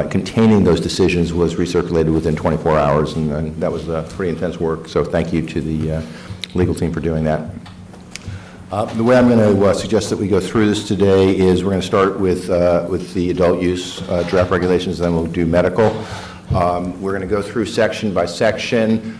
containing those decisions was recirculated within 24 hours, and that was pretty intense work. So thank you to the legal team for doing that. The way I'm going to suggest that we go through this today is we're going to start with the adult use draft regulations, then we'll do medical. We're going to go through section by section.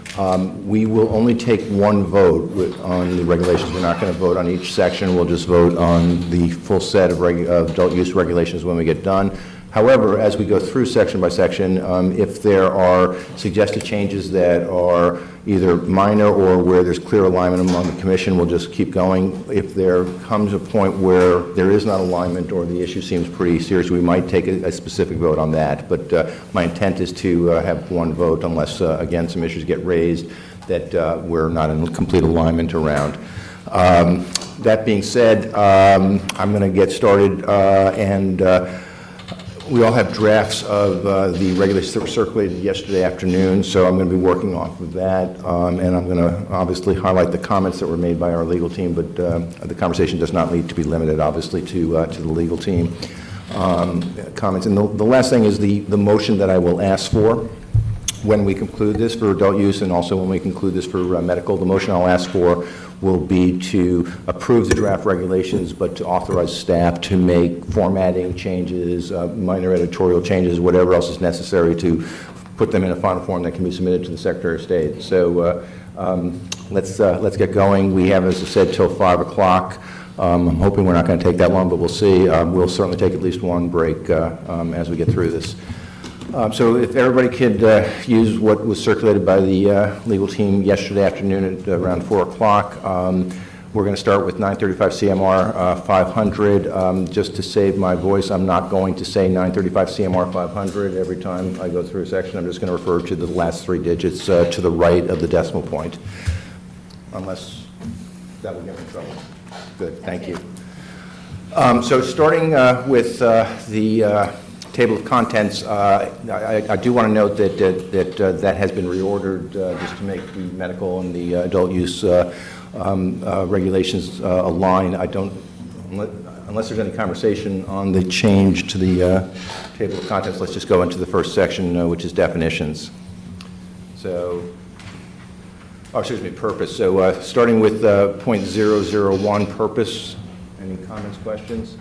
We will only take one vote on the regulations. We're not going to vote on each section. We'll just vote on the full set of adult use regulations when we get done. However, as we go through section by section, if there are suggested changes that are either minor or where there's clear alignment among the commission, we'll just keep going. If there comes a point where there is not alignment or the issue seems pretty serious, we might take a specific vote on that. But my intent is to have one vote unless, again, some issues get raised that we're not in complete alignment around. That being said, I'm going to get started we all have drafts of the regulations that were circulated yesterday afternoon, so I'm going to be working off of that, and I'm going to obviously highlight the comments that were made by our legal team, but the conversation does not need to be limited, obviously, to the legal team comments. And the last thing is the motion that I will ask for when we conclude this for adult use and also when we conclude this for medical. The motion I'll ask for will be to approve the draft regulations, but to authorize staff to make formatting changes, minor editorial changes, whatever else is necessary to put them in a final form that can be submitted to the Secretary of State. So let's get going. We have, as I said, till 5 o'clock. I'm hoping we're not going to take that long, but we'll see. We'll certainly take at least one break as we get through this. So if everybody could use what was circulated by the legal team yesterday afternoon at around 4 o'clock. We're going to start with 935 CMR 500. Just to save my voice, I'm not going to say 935 CMR 500 every time I go through a section. I'm just going to refer to the last three digits to the right of the decimal point, unless that will get me in trouble. Good, thank you. So starting with the table of contents, I do want to note that that has been reordered just to make the medical and the adult use regulations align. I don't, unless there's any conversation on the change to the table of contents, let's just go into the first section, which is definitions. So, purpose. So starting with point 001, purpose. Any comments, questions?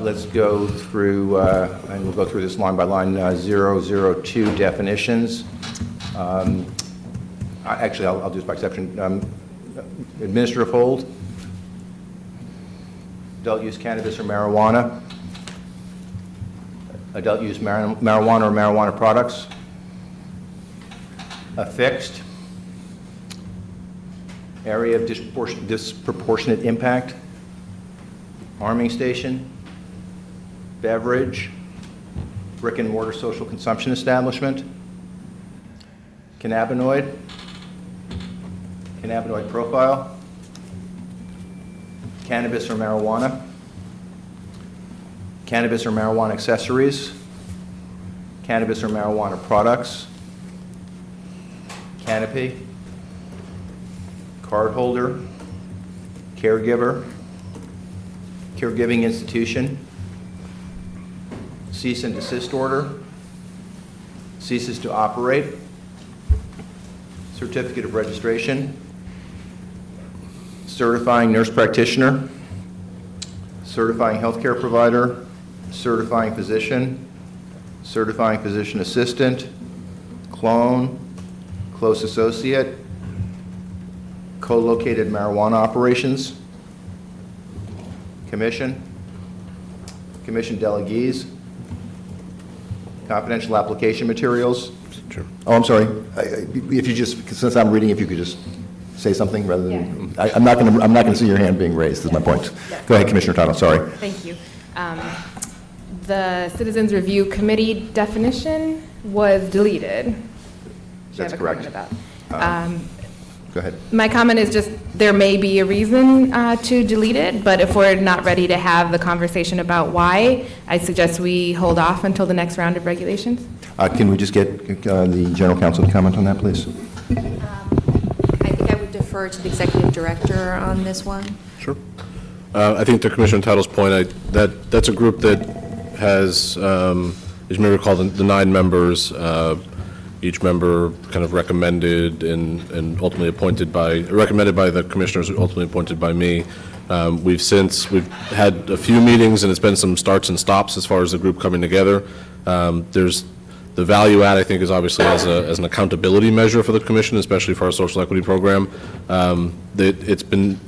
Let's go through, and we'll go through this line by line, 002 definitions. Actually, I'll do this by exception. Administrative hold, adult use cannabis or marijuana, adult use marijuana or marijuana products, affixed, area of disproportionate impact, arming station, beverage, brick and mortar social consumption establishment, cannabinoid profile, cannabis or marijuana accessories, cannabis or marijuana products, canopy, cardholder, caregiving institution, cease and desist order, ceases to operate, certificate of registration, certifying nurse practitioner, certifying healthcare provider, certifying physician assistant, clone, close associate, co-located marijuana operations, commission delegates, confidential application materials. Sure. Oh, I'm sorry. If you just, since I'm reading, if you could just say something rather than, yeah. I'm not going to see your hand being raised, is my point. Yeah. Go ahead, Commissioner Tuttle, sorry. Thank you. The Citizens Review Committee definition was deleted. That's correct. About. Go ahead. My comment is just there may be a reason to delete it, but if we're not ready to have the conversation about why, I suggest we hold off until the next round of regulations. Can we just get the General Counsel to comment on that, please? I think I would defer to the Executive Director on this one. Sure. I think to Commissioner Title's point, that's a group that has, as you may recall, the 9 members, each member kind of recommended and ultimately recommended by the commissioners, ultimately appointed by me. We've had a few meetings, and it's been some starts and stops as far as the group coming together. There's the value add, I think, is obviously as an accountability measure for the commission, especially for our social equity program. It's been,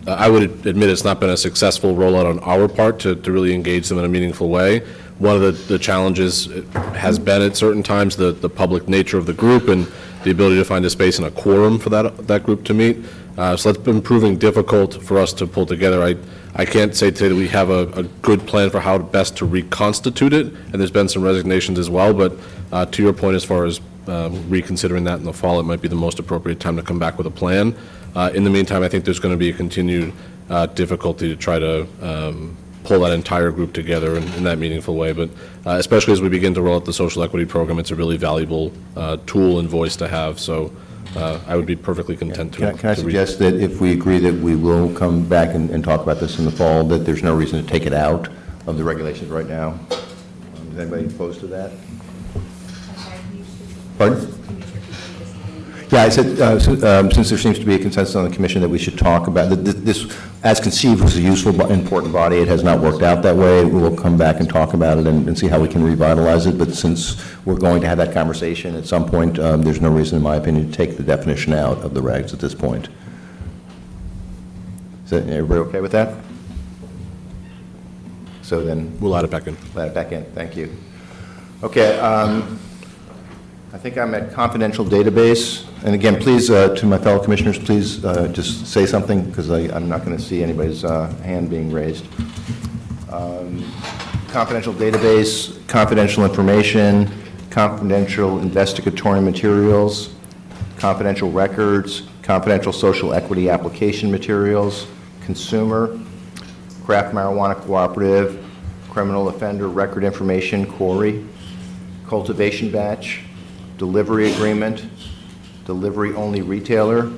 I would admit, it's not been a successful rollout on our part to really engage them in a meaningful way. One of the challenges has been at certain times the public nature of the group and the ability to find a space and a quorum for that group to meet. So that's been proving difficult for us to pull together. I can't say today that we have a good plan for how best to reconstitute it, and there's been some resignations as well, but to your point, as far as reconsidering that in the fall, it might be the most appropriate time to come back with a plan. In the meantime, I think there's going to be a continued difficulty to try to pull that entire group together in that meaningful way, but especially as we begin to roll out the social equity program, it's a really valuable tool and voice to have, so I would be perfectly content to. Can I suggest that if we agree that we will come back and talk about this in the fall, that there's no reason to take it out of the regulations right now? Is anybody opposed to that? Pardon? Yeah, I said, since there seems to be a consensus on the commission that we should talk about, this, as conceived, was a useful, important body. It has not worked out that way. We'll come back and talk about it and see how we can revitalize it. But since we're going to have that conversation at some point, there's no reason, in my opinion, to take the definition out of the regs at this point. Is everybody okay with that? So then... We'll add it back in. Add it back in. Thank you. Okay. I think I'm at confidential database. And again, please, to my fellow commissioners, please just say something, because I'm not going to see anybody's hand being raised. Confidential database, confidential information, confidential investigatory materials, confidential records, confidential social equity application materials, consumer, craft marijuana cooperative, criminal offender record information, CORI, cultivation batch, delivery agreement, delivery-only retailer,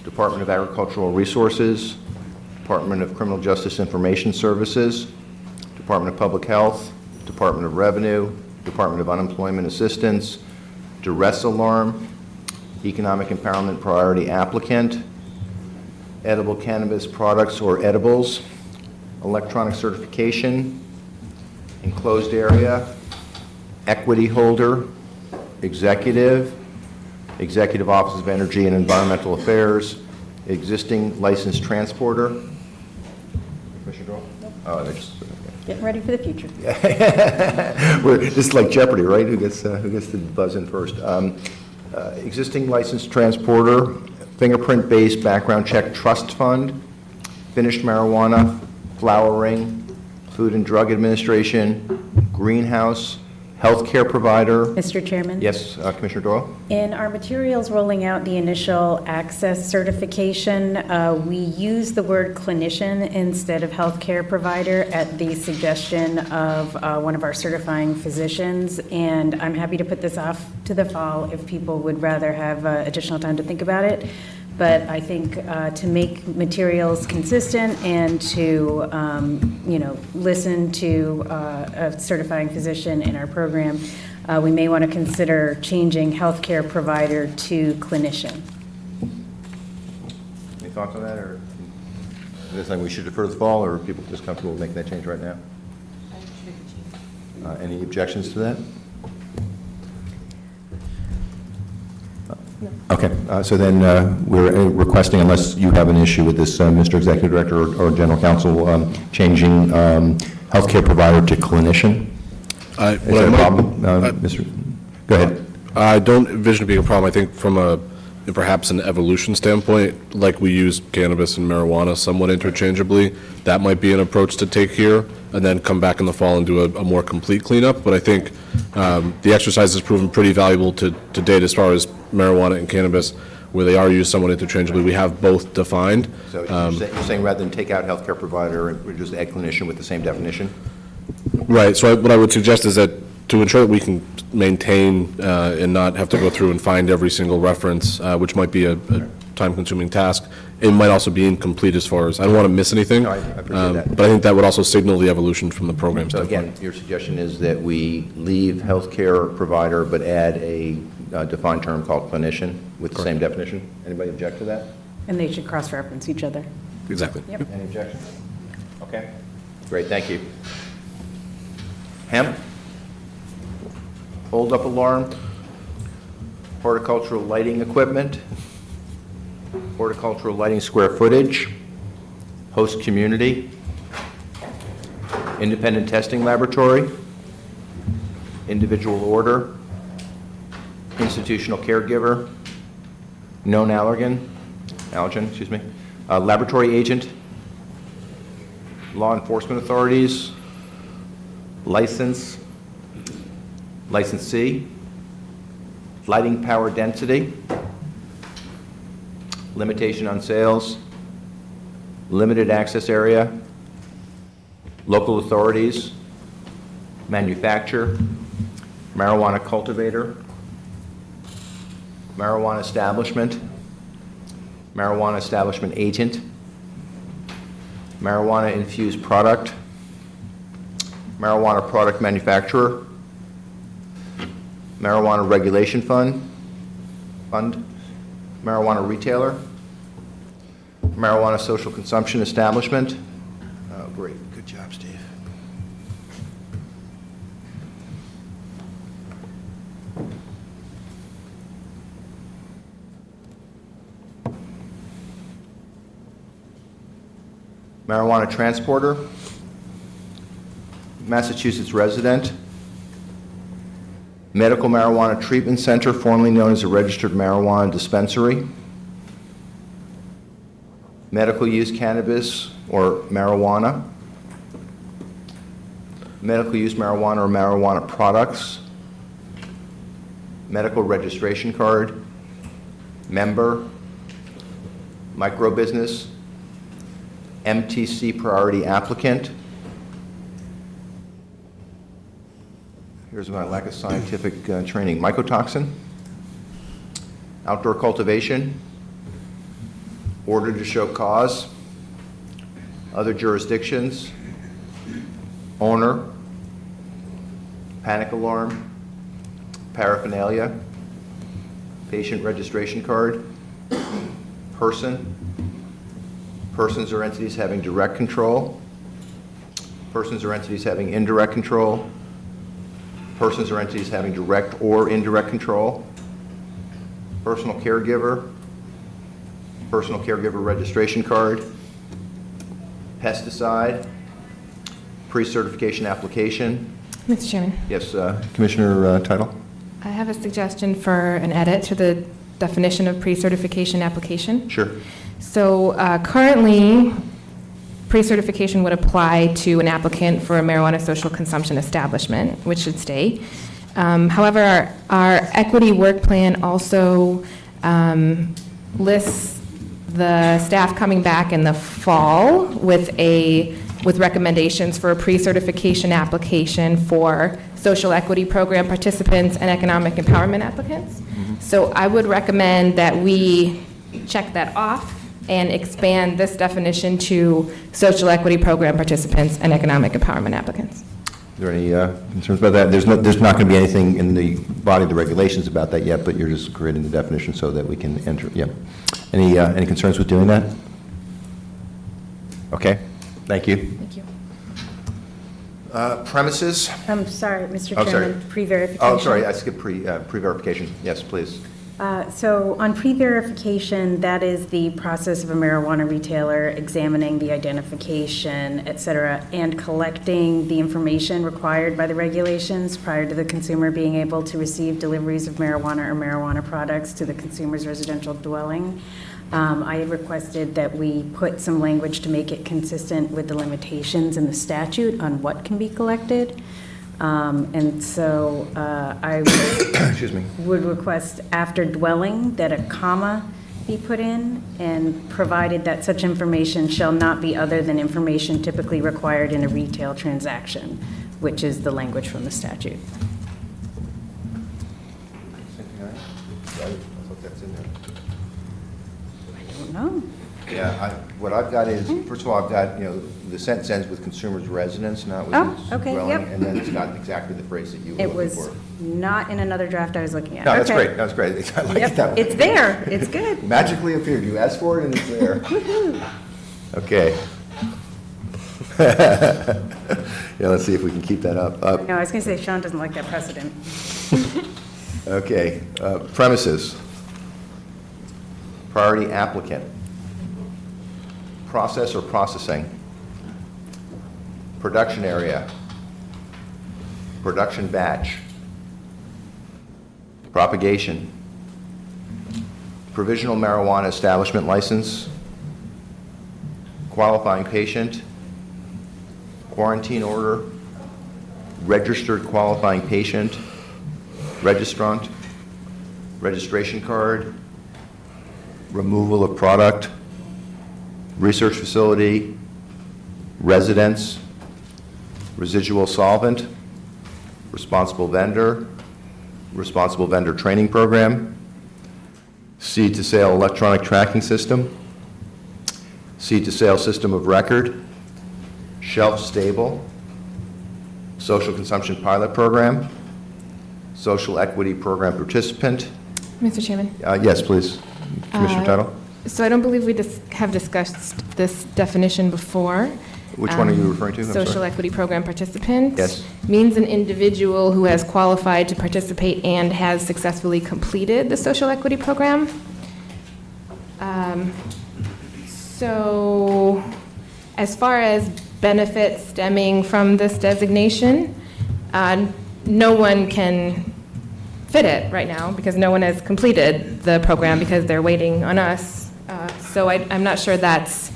Department of Agricultural Resources, Department of Criminal Justice Information Services, Department of Public Health, Department of Revenue, Department of Unemployment Assistance, duress alarm, economic empowerment priority applicant, edible cannabis products or edibles, electronic certification, enclosed area, equity holder, executive Office of Energy and Environmental Affairs, existing licensed transporter. Commissioner Doyle? Oh, they're just Getting ready for the future. this is like Jeopardy, right? Who gets to buzz in first? Existing licensed transporter, fingerprint-based background check trust fund, finished marijuana, flowering, Food and Drug Administration, greenhouse, healthcare provider. Mr. Chairman? Yes, Commissioner Doyle? In our materials rolling out the initial access certification, we use the word clinician instead of healthcare provider at the suggestion of one of our certifying physicians, and I'm happy to put this off to the fall if people would rather have additional time to think about it. But I think to make materials consistent and to, listen to a certifying physician in our program, we may want to consider changing healthcare provider to clinician. Any thoughts on that, or is this something we should defer to the fall, or are people just comfortable with making that change right now? Any objections to that? Okay, so then we're requesting, unless you have an issue with this, Mr. Executive Director or General Counsel, changing healthcare provider to clinician. Is there a problem, Mr.? Go ahead. I don't envision it being a problem. I think from perhaps an evolution standpoint, like we use cannabis and marijuana somewhat interchangeably, that might be an approach to take here, and then come back in the fall and do a more complete cleanup. But I think the exercise has proven pretty valuable to date as far as marijuana and cannabis, where they are used somewhat interchangeably. We have both defined. So you're saying rather than take out healthcare provider, and just add clinician with the same definition? Right. So what I would suggest is that to ensure that we can maintain and not have to go through and find every single reference, which might be a time-consuming task, it might also be incomplete as far as, I don't want to miss anything. No, I appreciate that. But I think that would also signal the evolution from the program So standpoint. again, your suggestion is that we leave healthcare provider, but add a defined term called clinician with the same definition? Anybody object to that? And they should cross-reference each other. Exactly. Yep. Any objections? Okay, great, thank you. Hemp, hold-up alarm, horticultural lighting equipment, horticultural lighting square footage, host community, independent testing laboratory, individual order, institutional caregiver, known allergen, laboratory agent, law enforcement authorities, licensee, lighting power density, limitation on sales, limited access area, local authorities, manufacturer, marijuana cultivator, marijuana establishment agent, marijuana infused product, marijuana product manufacturer, marijuana regulation fund, marijuana retailer, marijuana social consumption establishment. Oh, great. Good job, Steve. Marijuana transporter, Massachusetts resident, medical marijuana treatment center, formerly known as a registered marijuana dispensary, medical use cannabis or marijuana, medical use marijuana or marijuana products, medical registration card, member, micro business, MTC priority applicant. Here's my lack of scientific training. Mycotoxin, outdoor cultivation, order to show cause, other jurisdictions, owner, panic alarm, paraphernalia, patient registration card, persons or entities having direct control, persons or entities having indirect control, persons or entities having direct or indirect control, personal caregiver registration card, pesticide, pre-certification application. Mr. Chairman, Yes, Commissioner Title? I have a suggestion for an edit to the definition of pre-certification application. Sure. So currently, pre-certification would apply to an applicant for a marijuana social consumption establishment, which should stay. However, our equity work plan also lists the staff coming back in the fall with recommendations for a pre-certification application for social equity program participants and economic empowerment applicants. So I would recommend that we check that off and expand this definition to social equity program participants and economic empowerment applicants. Is there any concerns about that? There's not going to be anything in the body of the regulations about that yet, but you're just creating the definition so that we can enter. Yeah. Any concerns with doing that? Okay. Thank you. Thank you. Premises? I'm sorry, Mr. Oh, sorry. Chairman, pre-verification. Oh, sorry, I skipped pre-verification. Yes, please. So on pre-verification, that is the process of a marijuana retailer examining the identification, et cetera, and collecting the information required by the regulations prior to the consumer being able to receive deliveries of marijuana or marijuana products to the consumer's residential dwelling. I had requested that we put some language to make it consistent with the limitations in the statute on what can be collected. And so I Excuse me. would request after dwelling that a comma be put in, and provided that such information shall not be other than information typically required in a retail transaction, which is the language from the statute. I thought that's in there. I don't know. Yeah, what I've got is, first of all, I've got, the sentence ends with consumers' residence, not with Oh, its okay, dwelling. yep. And then it's got exactly the phrase that you were It looking was for. not in another draft I was looking at. No, that's Okay. great, that's great. I like Yep, that one. it's there, it's good. Magically appeared. You asked for it and it's there. Okay. Yeah, let's see if we can keep that up. No, I was going to say Sean doesn't like that precedent. Okay, premises. Priority applicant. Process or processing. Production area. Production batch. Propagation. Provisional marijuana establishment license. Qualifying patient. Quarantine order. Registered qualifying patient. Registrant. Registration card. Removal of product. Research facility. Residence. Residual solvent. Responsible vendor. Responsible vendor training program. Seed to sale electronic tracking system. Seed to sale system of record. Shelf stable. Social consumption pilot program. Social equity program participant. Mr. Chairman? Yes, please. Commissioner Tuttle? So I don't believe we have discussed this definition before. Which one are you referring to? I'm sorry. Social equity program participant. Yes. Means an individual who has qualified to participate and has successfully completed the social equity program. So as far as benefits stemming from this designation, no one can fit it right now because no one has completed the program because they're waiting on us. So I'm not sure that's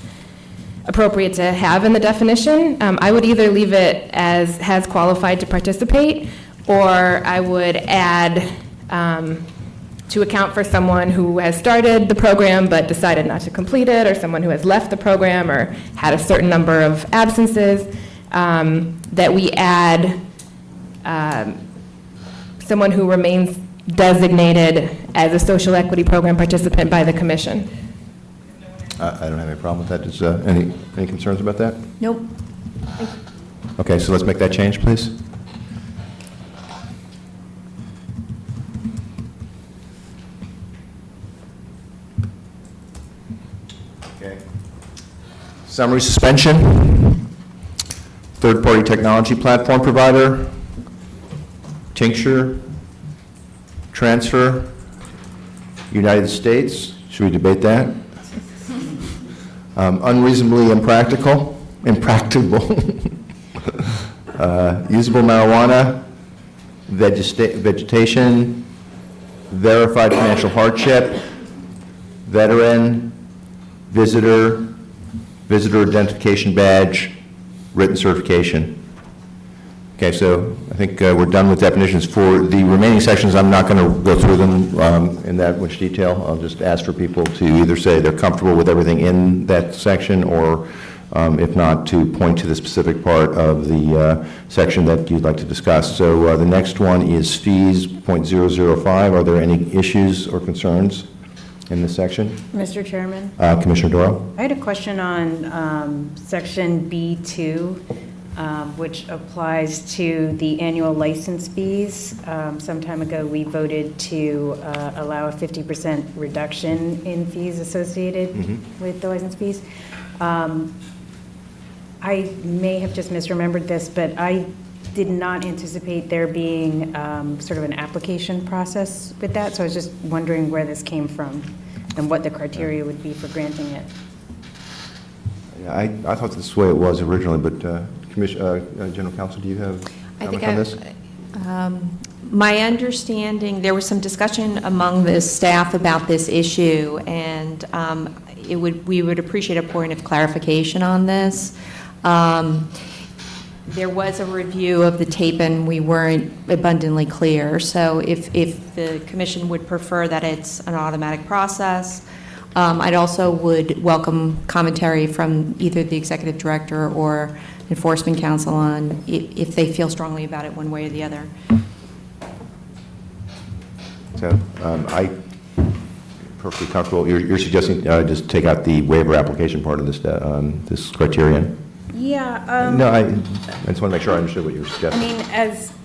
appropriate to have in the definition. I would either leave it as has qualified to participate, or I would add to account for someone who has started the program but decided not to complete it, or someone who has left the program or had a certain number of absences, that we add someone who remains designated as a social equity program participant by the commission. I don't have any problem with that. Is any concerns about that? Nope. Okay, so let's make that change, please. Okay. Summary suspension. Third-party technology platform provider. Tincture. Transfer. United States. Should we debate that? Unreasonably impracticable, usable marijuana, vegetation, verified financial hardship, veteran, visitor identification badge, written certification. Okay, so I think we're done with definitions. For the remaining sections, I'm not going to go through them in that much detail. I'll just ask for people to either say they're comfortable with everything in that section, or if not, to point to the specific part of the section that you'd like to discuss. So the next one is fees, .005. Are there any issues or concerns in this section? Mr. Chairman, Commissioner Doyle? I had a question on section B2, which applies to the annual license fees. Some time ago, we voted to allow a 50% reduction in fees associated with the license fees. I may have just misremembered this, but I did not anticipate there being sort of an application process with that, so I was just wondering where this came from and what the criteria would be for granting it. Yeah, I thought this is the way it was originally, but General Counsel, do you have comment on this? My understanding, there was some discussion among the staff about this issue, and we would appreciate a point of clarification on this. There was a review of the tape, and we weren't abundantly clear. So if the commission would prefer that it's an automatic process, I'd also would welcome commentary from either the executive director or enforcement counsel on if they feel strongly about it one way or the other. So perfectly comfortable. You're suggesting just take out the waiver application part of this criterion? Yeah. No, I just want to make sure I understood what you were I suggesting. mean,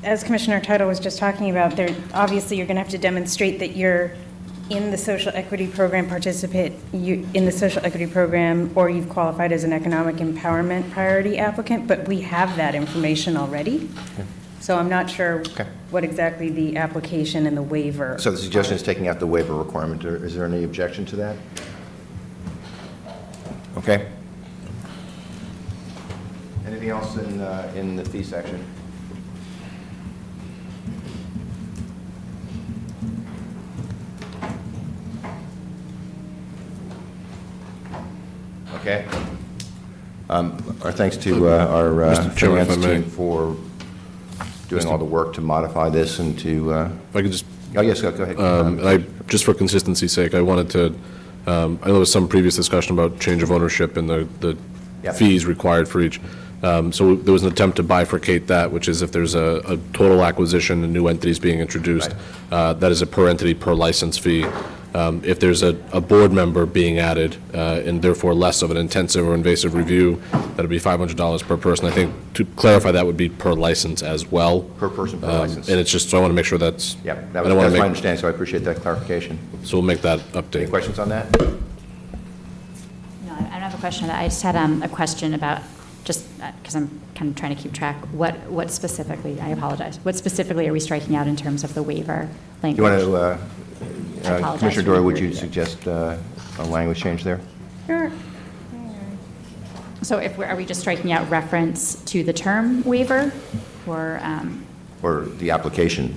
as Commissioner Tittle was just talking about, there, obviously, you're going to have to demonstrate that you're in the social equity program in the social equity program, or you've qualified as an economic empowerment priority applicant, but we have that information already. Okay. So I'm not sure Okay. what exactly the application and the waiver. So the suggestion is taking out the waiver requirement. Is there any objection to that? Okay. Anything else in the fee section? Okay. Our thanks to our Mr. Chairman, if I finance may. team for doing all the work to modify this and to, If I could just, oh, yes, go ahead. just for consistency's sake, I wanted to, I know there was some previous discussion about change of ownership and the Yep. fees required for each. So there was an attempt to bifurcate that, which is if there's a total acquisition and new entities being introduced, that is a per entity, per license fee. If there's a board member being added, and therefore less of an intensive or invasive review, that'd be $500 per person. I think to clarify, that would be per license as well. Per person, per license. And it's just, so I want to make sure that's. Yeah, I that's don't wanna my make- understanding, so I appreciate that clarification. So we'll make that Any update. questions on that? No, I don't have a question. I just had a question about, just because I'm kind of trying to keep track, what specifically, I apologize, what specifically are we striking out in terms of the waiver Do language? you want to, I apologize Commissioner for Doyle, the would you review. suggest a language change there? Sure. So are we just striking out reference to the term waiver, or, Or the application?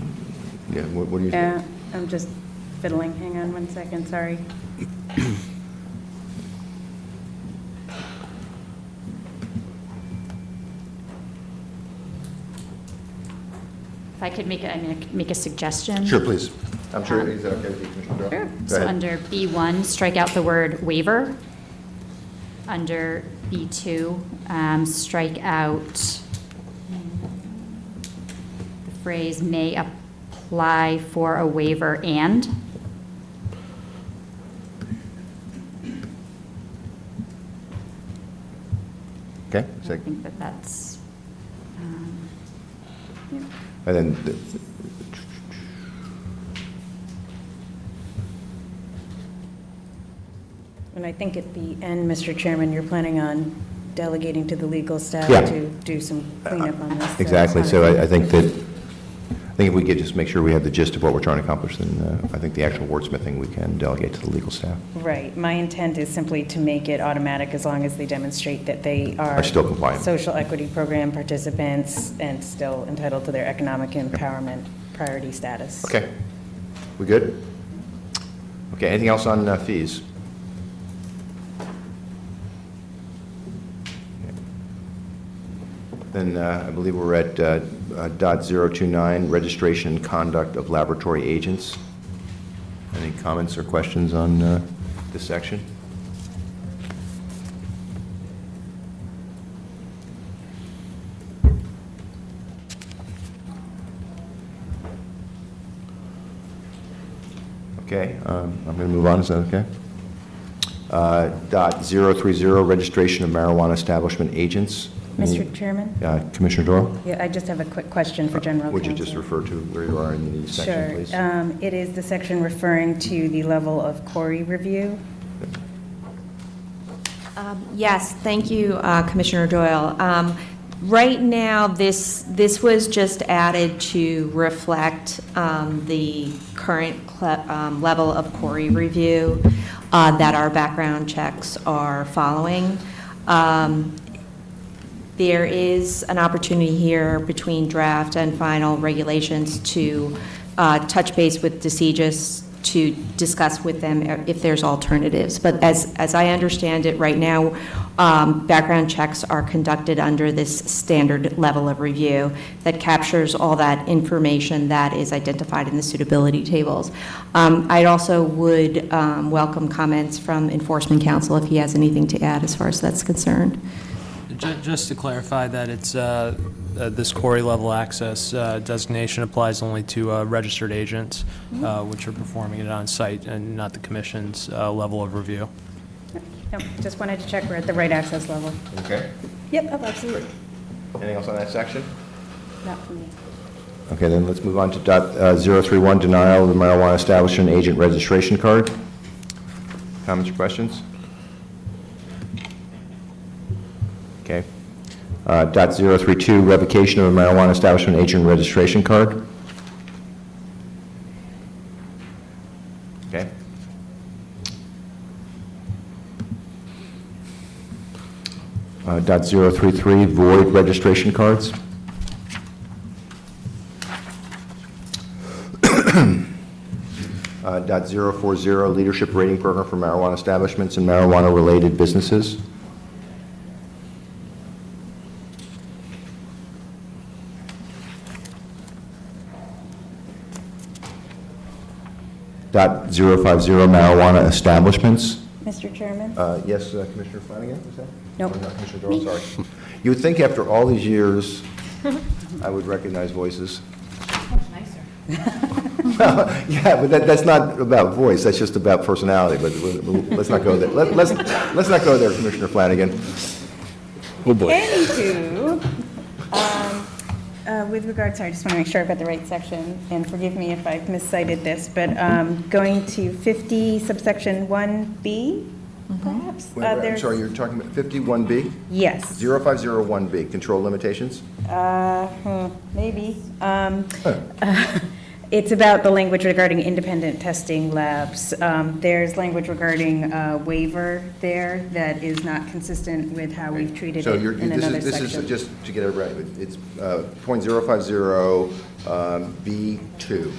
Yeah, what do you think? I'm just fiddling. Hang on one second, sorry. if I could make a suggestion? Sure, please. I'm sure, is that okay with you, Commissioner Doyle? Sure. Go So ahead. under B1, strike out the word waiver. Under B2, strike out the phrase may apply for a waiver and. Okay, I so- think that's, and then, And I think at the end, Mr. Chairman, you're planning on delegating to the legal staff Yeah. to do some cleanup on this. exactly, so I think if we could just make sure we have the gist of what we're trying to accomplish, then I think the actual wordsmithing we can delegate to the legal staff. Right. My intent is simply to make it automatic as long as they demonstrate that they are. Are still compliant. Social equity program participants and still entitled to their economic empowerment priority status. Okay, we good? Okay, anything else on fees? Then I believe we're at .029, registration and conduct of laboratory agents. Any comments or questions on this section? Okay, I'm going to move on, is that okay? .030, registration of marijuana establishment agents. Mr. Chairman? Commissioner Doyle? Yeah, I just have a quick question for General Counsel. Would you just refer to where you are in the section, please? Sure. It is the section referring to the level of query review. Yes, thank you, Commissioner Doyle. Right now, this was just added to reflect the current level of query review that our background checks are following. There is an opportunity here between draft and final regulations to touch base with DeCegis to discuss with them if there's alternatives. But as I understand it right now, background checks are conducted under this standard level of review that captures all that information that is identified in the suitability tables. I also would welcome comments from Enforcement Counsel if he has anything to add as far as that's concerned. Just to clarify that it's, this quarry level access designation applies only to registered agents, which are performing it on site and not the commission's level of review. No, just wanted to check we're at the right access level. Okay. Yep, oh, absolutely. Anything else on that section? Not for me. Okay, then let's move on to .031, denial of the marijuana establishment agent registration card. Comments or questions? Okay. .032, revocation of a marijuana establishment agent registration card. Okay. .033, void registration cards. .040, leadership rating program for marijuana establishments and marijuana-related businesses. .050, marijuana establishments. Mr. Chairman? Yes, Commissioner Flanagan, is that? Nope. Or not, Commissioner Doyle, sorry. You would think after all these years, I would recognize voices. Yeah, but that's not about voice, that's just about personality, but let's not go there. Let's not go there, Commissioner Flanagan. Oh, boy. Anywho, with regard, sorry, I just want to make sure I've got the right section, and forgive me if I've miscited this, but going to 50 subsection 1B, perhaps? I'm There's- sorry, you're talking about 51B? Yes. 0501B, control limitations? Maybe. It's about the language regarding independent testing labs. There's language regarding waiver there that is not consistent with how we've treated So it you're, in another this section. is, just to get it right, it's .050 B2.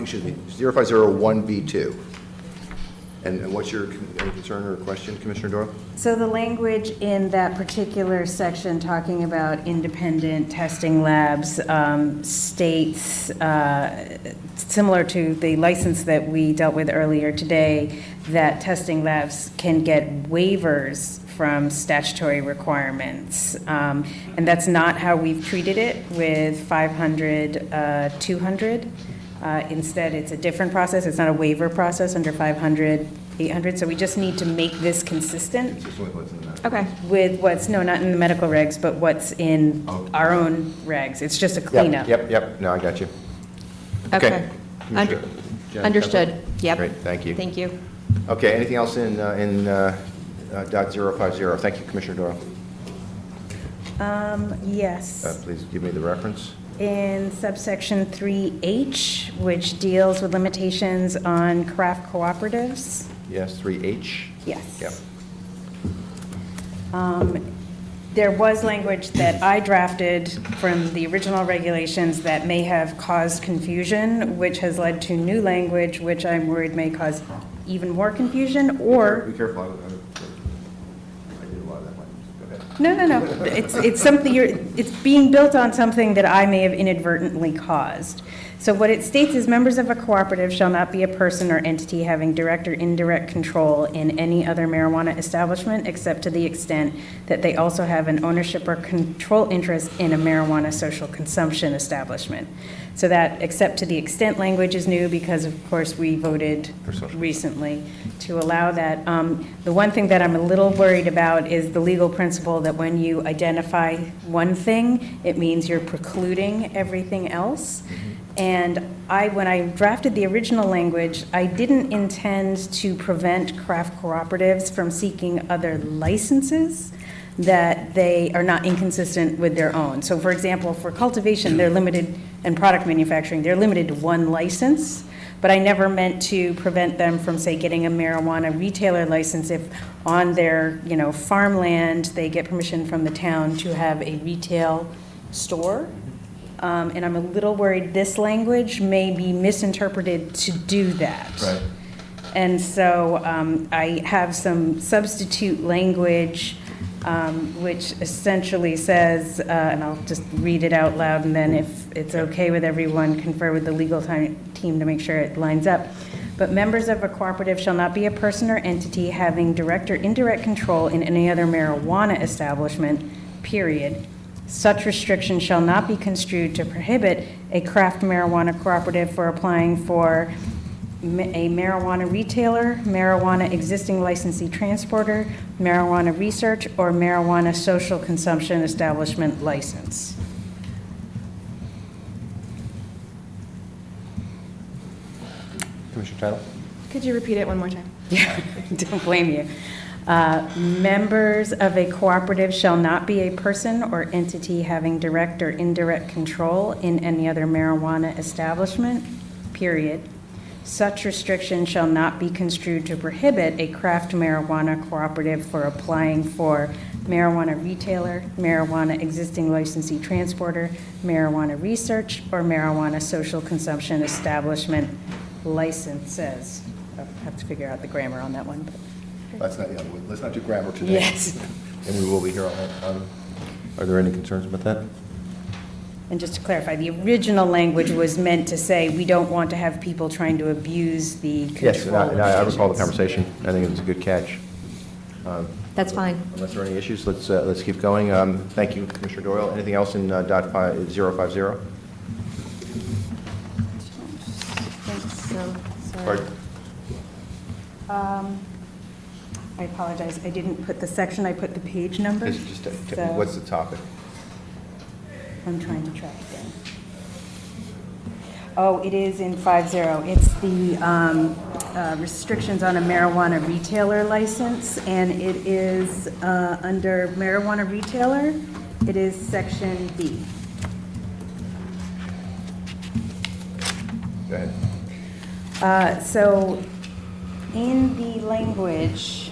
Excuse me, 050 B2. And what's your any concern or question, Commissioner Doyle? So the language in that particular section talking about independent testing labs states, similar to the license that we dealt with earlier today, that testing labs can get waivers from statutory requirements. And that's not how we've treated it with 500, 200. Instead, it's a different process. It's not a waiver process under 500, 800. So we just need to make this consistent Okay. with what's, no, not in the medical regs, but what's in our own regs. It's just a cleanup. Yep, no, I got you. Okay. Commissioner Jen, Understood. Yep. Great, thank you. Thank you. Okay, anything else in .050? Thank you, Commissioner Doyle. Yes. Please give me the reference. In subsection 3H, which deals with limitations on craft cooperatives. Yes, 3H? Yes. Yep. There was language that I drafted from the original regulations that may have caused confusion, which has led to new language, which I'm worried may cause even more confusion, or... Be careful, I did a lot of that language. Go ahead. No. It's something it's being built on something that I may have inadvertently caused. So what it states is members of a cooperative shall not be a person or entity having direct or indirect control in any other marijuana establishment except to the extent that they also have an ownership or control interest in a marijuana social consumption establishment. So that except to the extent language is new because, of course, we voted recently to allow that. The one thing that I'm a little worried about is the legal principle that when you identify one thing, it means you're precluding everything else. And when I drafted the original language, I didn't intend to prevent craft cooperatives from seeking other licenses that they are not inconsistent with their own. So for example, for cultivation, they're limited, and product manufacturing, they're limited to one license, but I never meant to prevent them from, say, getting a marijuana retailer license if on their, farmland, they get permission from the town to have a retail store. And I'm a little worried this language may be misinterpreted to do that. Right. And so I have some substitute language which essentially says, and I'll just read it out loud, and then if it's okay with everyone, confer with the legal team to make sure it lines up. but members of a cooperative shall not be a person or entity having direct or indirect control in any other marijuana establishment, period. Such restriction shall not be construed to prohibit a craft marijuana cooperative for applying for a marijuana retailer, marijuana existing licensee transporter, marijuana research, or marijuana social consumption establishment license. Commissioner Title? Could you repeat it one more time? Yeah, don't blame you. Members of a cooperative shall not be a person or entity having direct or indirect control in any other marijuana establishment, period. Such restriction shall not be construed to prohibit a craft marijuana cooperative for applying for marijuana retailer, marijuana existing licensee transporter, marijuana research, or marijuana social consumption establishment licenses. I'll have to figure out the grammar on that one. But Let's not do grammar today. yes. And we will be here on, are there any concerns about that? And just to clarify, the original language was meant to say, we don't want to have people trying to abuse the control. Yes, and I recall the agents. conversation. I think it was a good catch. That's fine. Unless there are any issues, let's keep going. Thank you, Commissioner Doyle. Anything else in .050? Pardon? I apologize, I didn't put the section, I put the page number. What's the topic? I'm trying to track it down. Oh, it is in 50. It's the restrictions on a marijuana retailer license, and it is under marijuana retailer, it is section B. Go ahead. So in the language,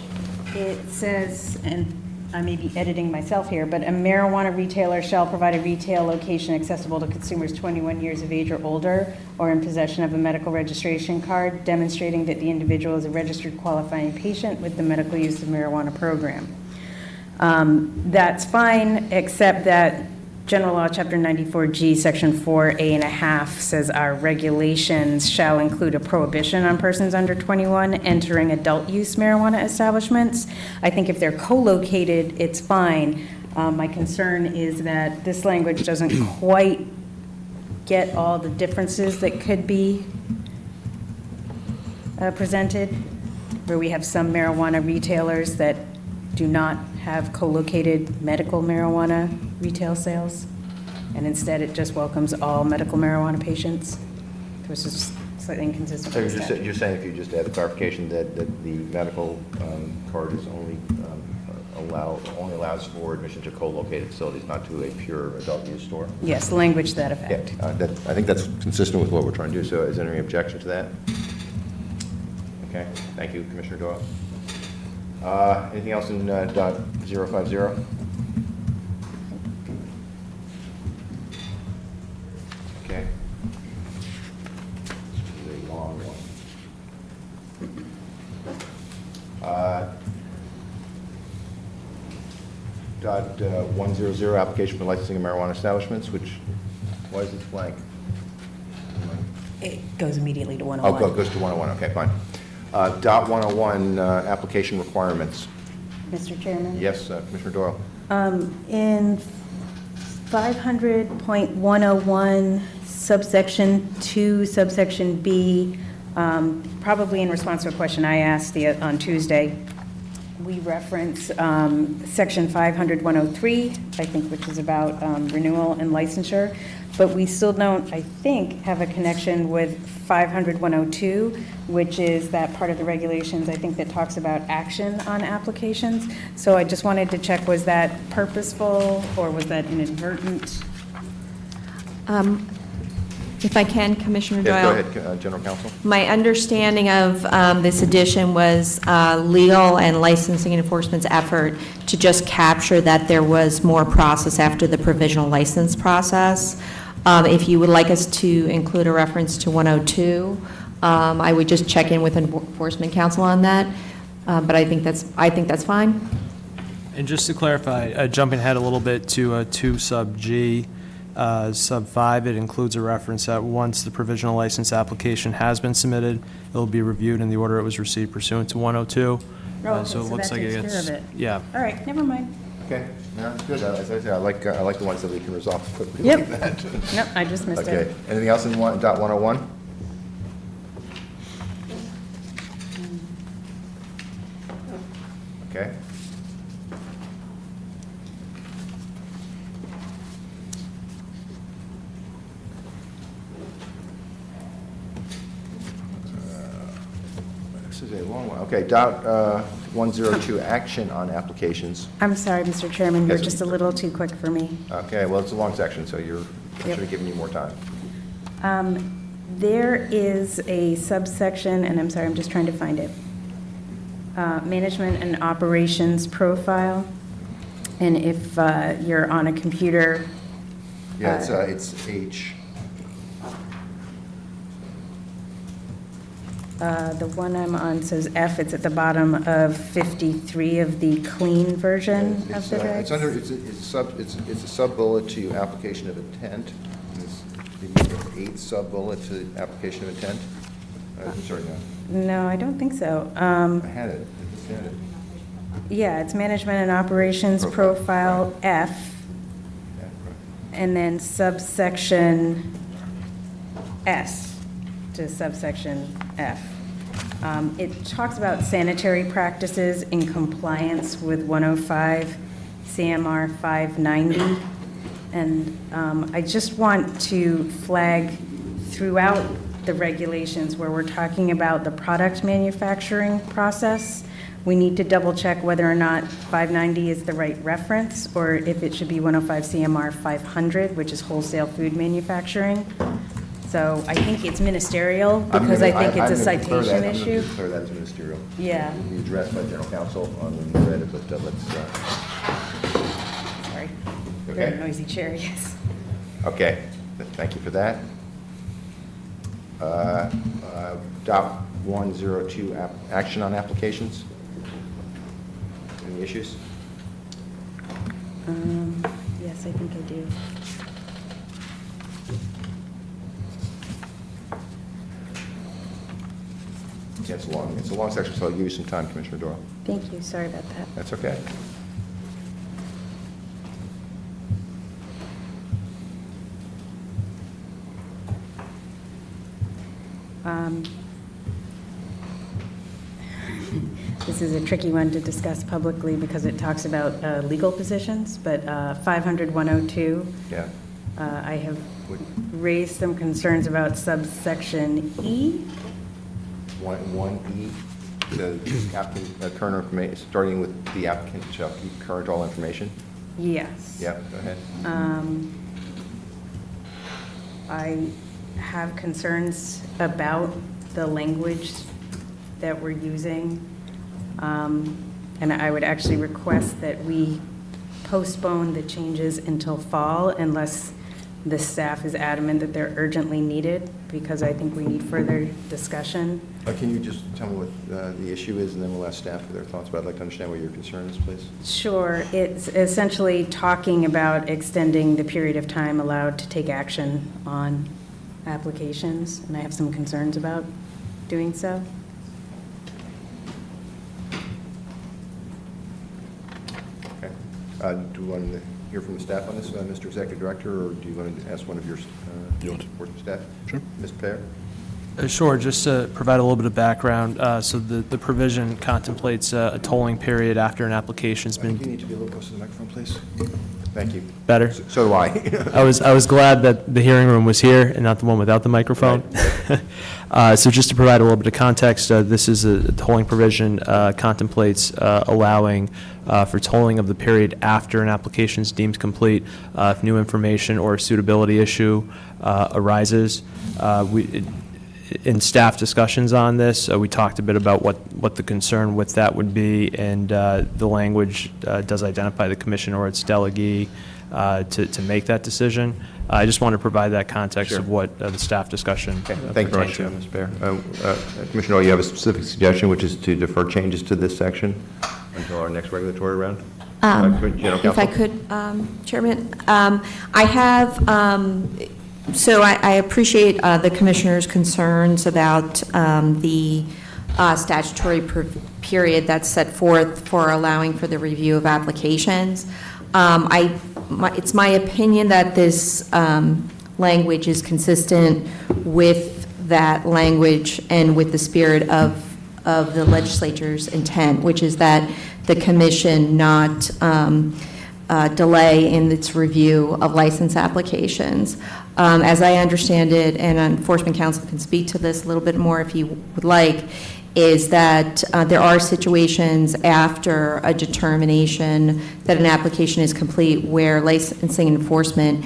it says, and I may be editing myself here, but a marijuana retailer shall provide a retail location accessible to consumers 21 years of age or older or in possession of a medical registration card demonstrating that the individual is a registered qualifying patient with the medical use of marijuana program. That's fine, except that General Law, Chapter 94G, Section 4A and a half says our regulations shall include a prohibition on persons under 21 entering adult-use marijuana establishments. I think if they're co-located, it's fine. My concern is that this language doesn't quite get all the differences that could be presented, where we have some marijuana retailers that do not have co-located medical marijuana retail sales, and instead it just welcomes all medical marijuana patients, which is slightly inconsistent So with the statute. you're saying if you just add the clarification that the medical card is only allows for admission to co-located facilities, not to a pure adult use store? Yes, language to that Yeah, effect. I think that's consistent with what we're trying to do. So is there any objection to that? Okay, thank you, Commissioner Doyle. Anything else in .050? Okay. This is a long one. .100, application for licensing of marijuana establishments, which, why is it blank? It goes immediately to Oh, 101. goes to 101, okay, fine. .101, application requirements. Mr. Chairman? Yes, Commissioner Doyle. In 500.101, subsection 2, subsection B, probably in response to a question I asked on Tuesday, we reference section 500.103, I think, which is about renewal and licensure, but we still don't, I think, have a connection with 500.102, which is that part of the regulations, I think, that talks about action on applications. So I just wanted to check, was that purposeful or was that inadvertent? If I can, Commissioner Doyle. Yeah, go ahead, General Counsel. My understanding of this addition was legal and licensing and enforcement's effort to just capture that there was more process after the provisional license process. If you would like us to include a reference to 102, I would just check in with Enforcement Counsel on that, but I think that's fine. And just to clarify, jumping ahead a little bit to 2 sub G, Sub 5, it includes a reference that once the provisional license application has been submitted, it will be reviewed in the order it was received pursuant to 102. So it looks like it that takes gets, care of it. yeah. All right, never mind. Okay, no, that's good. As I say, I like the ones that we can resolve quickly Yep. like that. Nope, I just missed Okay, it. anything else in .101? Okay. This is a long one. Okay, .102, action on applications. I'm sorry, Mr. Chairman, you're Yes. just a little too quick for me. Okay, well, it's a long section, so I should have given you more time. There is a subsection, and I'm sorry, I'm just trying to find it. Management and operations profile. And if you're on a computer, Yeah, it's H. the one I'm on says F, it's at the bottom of 53 of the clean version of It's, the it's under, regs. it's a sub-bullet to application of intent. It's the eighth sub-bullet to application of intent. I'm sorry, no, No, I don't think so. I had it. I just had it. Yeah, it's management and operations profile F, Yeah, right. and then subsection S to subsection F. It talks about sanitary practices in compliance with 105 CMR 590. And I just want to flag throughout the regulations where we're talking about the product manufacturing process, we need to double check whether or not 590 is the right reference, or if it should be 105 CMR 500, which is wholesale food manufacturing. So I think it's ministerial, because I think it's a citation issue. I'm going to declare that as ministerial. Yeah. It'll be addressed by general counsel on the thread, but let's, Sorry. Okay. Very noisy chair, yes. okay, thank you for that. Dot 102, action on applications. Any issues? Yes, I think I do. Yeah, it's a long section, so I'll give you some time, Commissioner Doyle. Thank you, sorry about that. That's okay. This is a tricky one to discuss publicly because it talks about legal positions, but 500-102, Yeah. I have raised some concerns about subsection E. 1E, the applicant, current information, starting with the applicant shall keep current all information. Yes. Yeah, go ahead. I have concerns about the language that we're using. And I would actually request that we postpone the changes until fall unless the staff is adamant that they're urgently needed, because I think we need further discussion. Can you just tell me what the issue is, and then we'll ask staff for their thoughts, but I'd like to understand what your concern is, please. Sure. It's essentially talking about extending the period of time allowed to take action on applications, and I have some concerns about doing so. Okay. Do you want to hear from the staff on this, Mr. Executive Director, or do you want to ask one of your board staff? Sure. Mr. Pear? Sure, just to provide a little bit of background, so the provision contemplates a tolling period after an application's I think you been need to be a little closer to the microphone, please. Thank you. better. So do I. I was glad that the hearing room was here and not the one without the microphone. So just to provide a little bit of context, this is a tolling provision, contemplates allowing for tolling of the period after an application is deemed complete if new information or a suitability issue arises. In staff discussions on this, we talked a bit about what the concern with that would be, and the language does identify the commission or its delegee to make that decision. I just want to provide that context Sure. of what the staff discussion Thank you very much, pertained to. Mr. Pear. Commissioner Doyle, you have a specific suggestion, which is to defer changes to this section until our next regulatory round? General If I Counsel? could, Chairman, I have, so I appreciate the Commissioner's concerns about the statutory period that's set forth for allowing for the review of applications. It's my opinion that this language is consistent with that language and with the spirit of the legislature's intent, which is that the commission not delay in its review of license applications. As I understand it, and Enforcement Counsel can speak to this a little bit more if he would like, is that there are situations after a determination that an application is complete where licensing enforcement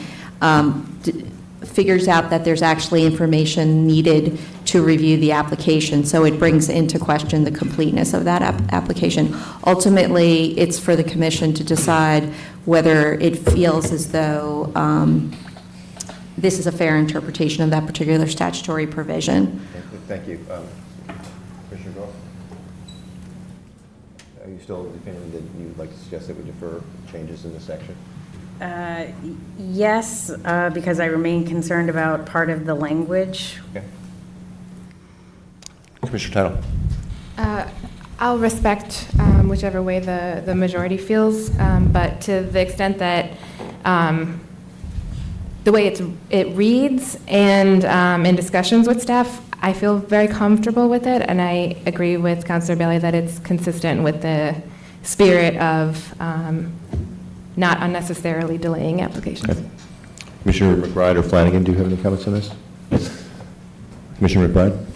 figures out that there's actually information needed to review the application. So it brings into question the completeness of that application. Ultimately, it's for the commission to decide whether it feels as though this is a fair interpretation of that particular statutory provision. Thank you. Commissioner Goff? Are you still of the opinion that you'd like to suggest that we defer changes in this section? Yes, because I remain concerned about part of the language. Okay. Commissioner Tuttle? I'll respect whichever way the majority feels, but to the extent that the way it reads and in discussions with staff, I feel very comfortable with it, and I agree with Councilor Bailey that it's consistent with the spirit of not unnecessarily delaying applications. Okay. Commissioner McBride or Flanagan, do you have any comments on this? Commissioner McBride?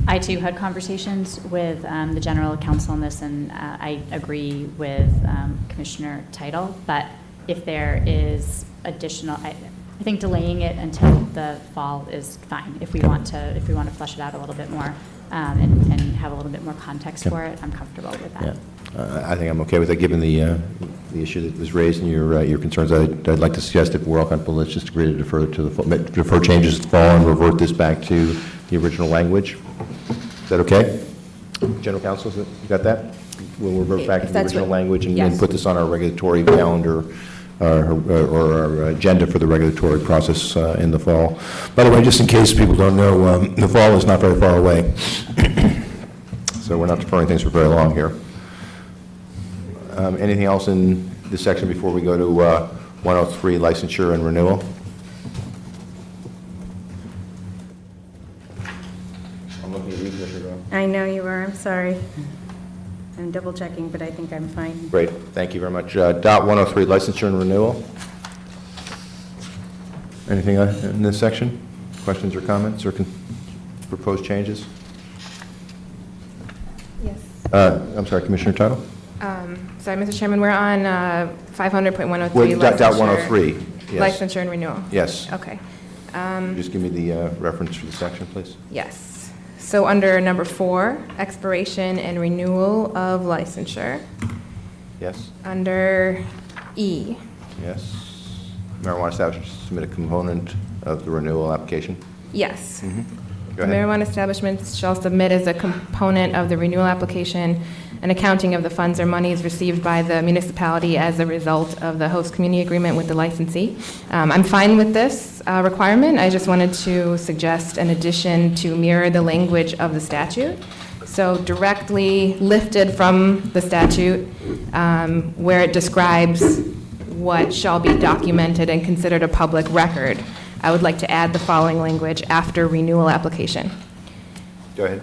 I too had conversations with the general counsel on this, and I agree with Commissioner Title, but if there is additional, I think delaying it until the fall is fine. If we want to flesh it out a little bit more and have a little bit more context for it, I'm comfortable with that. Yeah. I think I'm okay with that, given the issue that was raised and your concerns. I'd like to suggest if we're all comfortable, let's just agree to defer to defer changes to the fall and revert this back to the original language. Is that okay? General Counsel, you got that? We'll revert back to the original language and then put this on our regulatory calendar or our agenda for the regulatory process in the fall. By the way, just in case people don't know, the fall is not very far away. So we're not deferring things for very long here. Anything else in this section before we go to 103, licensure and renewal? I'm looking at you, Commissioner Graham. I know you are, I'm sorry. I'm double checking, but I think I'm fine. Great, thank you very much. Dot 103, licensure and renewal. Anything in this section? Questions or comments or proposed changes? Yes. I'm sorry, Commissioner Tuttle? Sorry, Mr. Chairman, we're on 500.103. Well, dot licensure- 103, yes. Licensure and renewal. Yes. Okay. Just give me the reference for the section, please. Yes. So under number 4, expiration and renewal of licensure. Yes? Under E, Yes. Marijuana establishment submit a component of the renewal application. yes. Go The ahead. marijuana establishments shall submit as a component of the renewal application an accounting of the funds or monies received by the municipality as a result of the host community agreement with the licensee. I'm fine with this requirement. I just wanted to suggest an addition to mirror the language of the statute. So directly lifted from the statute, where it describes what shall be documented and considered a public record, I would like to add the following language after renewal application. Go ahead.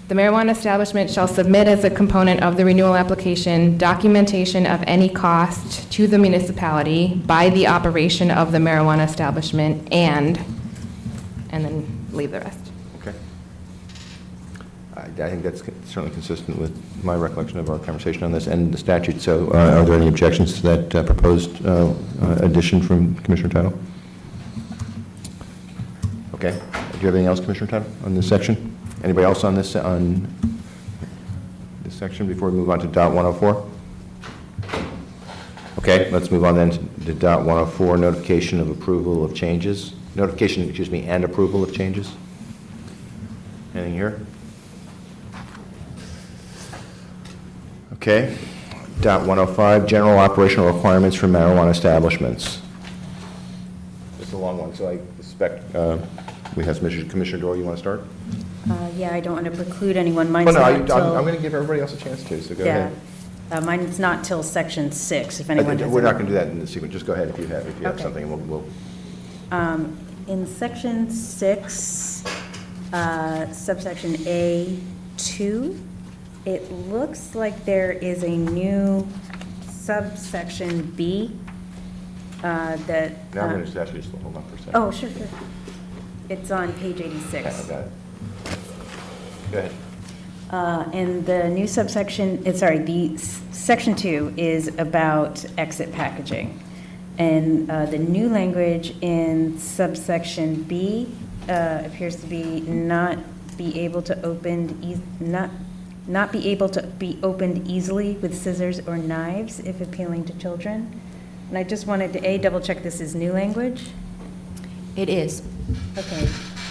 The marijuana establishment shall submit as a component of the renewal application documentation of any cost to the municipality by the operation of the marijuana establishment and then leave the rest. Okay. I think that's certainly consistent with my recollection of our conversation on this and the statute. So are there any objections to that proposed addition from Commissioner Tuttle? Okay. Do you have anything else, Commissioner Tuttle, on this section? Anybody else on this section before we move on to dot 104? Okay, let's move on then to dot 104, notification of approval of changes. Notification, excuse me, and approval of changes. Anything here? Okay. Dot 105, general operational requirements for marijuana establishments. It's a long one, so I suspect we have Commissioner Doyle, you want to start? Yeah, I don't want to preclude anyone. Mine's Oh, no, not I'm till- going to give everybody else a chance to, so go Yeah. ahead. Mine's not till section 6, if anyone has. We're not any- going to do that in the sequence, just go ahead if you have Okay. something, and we'll, In section 6, subsection A2, it looks like there is a new subsection B that. now I'm going to just ask you to hold on for a second. Oh, sure, sure. It's on page Okay, 86. I got it. Go ahead. And the new subsection, section 2 is about exit packaging. And the new language in subsection B appears to be not be able to be opened easily with scissors or knives if appealing to children. And I just wanted to, double check this is new language. It is. Okay.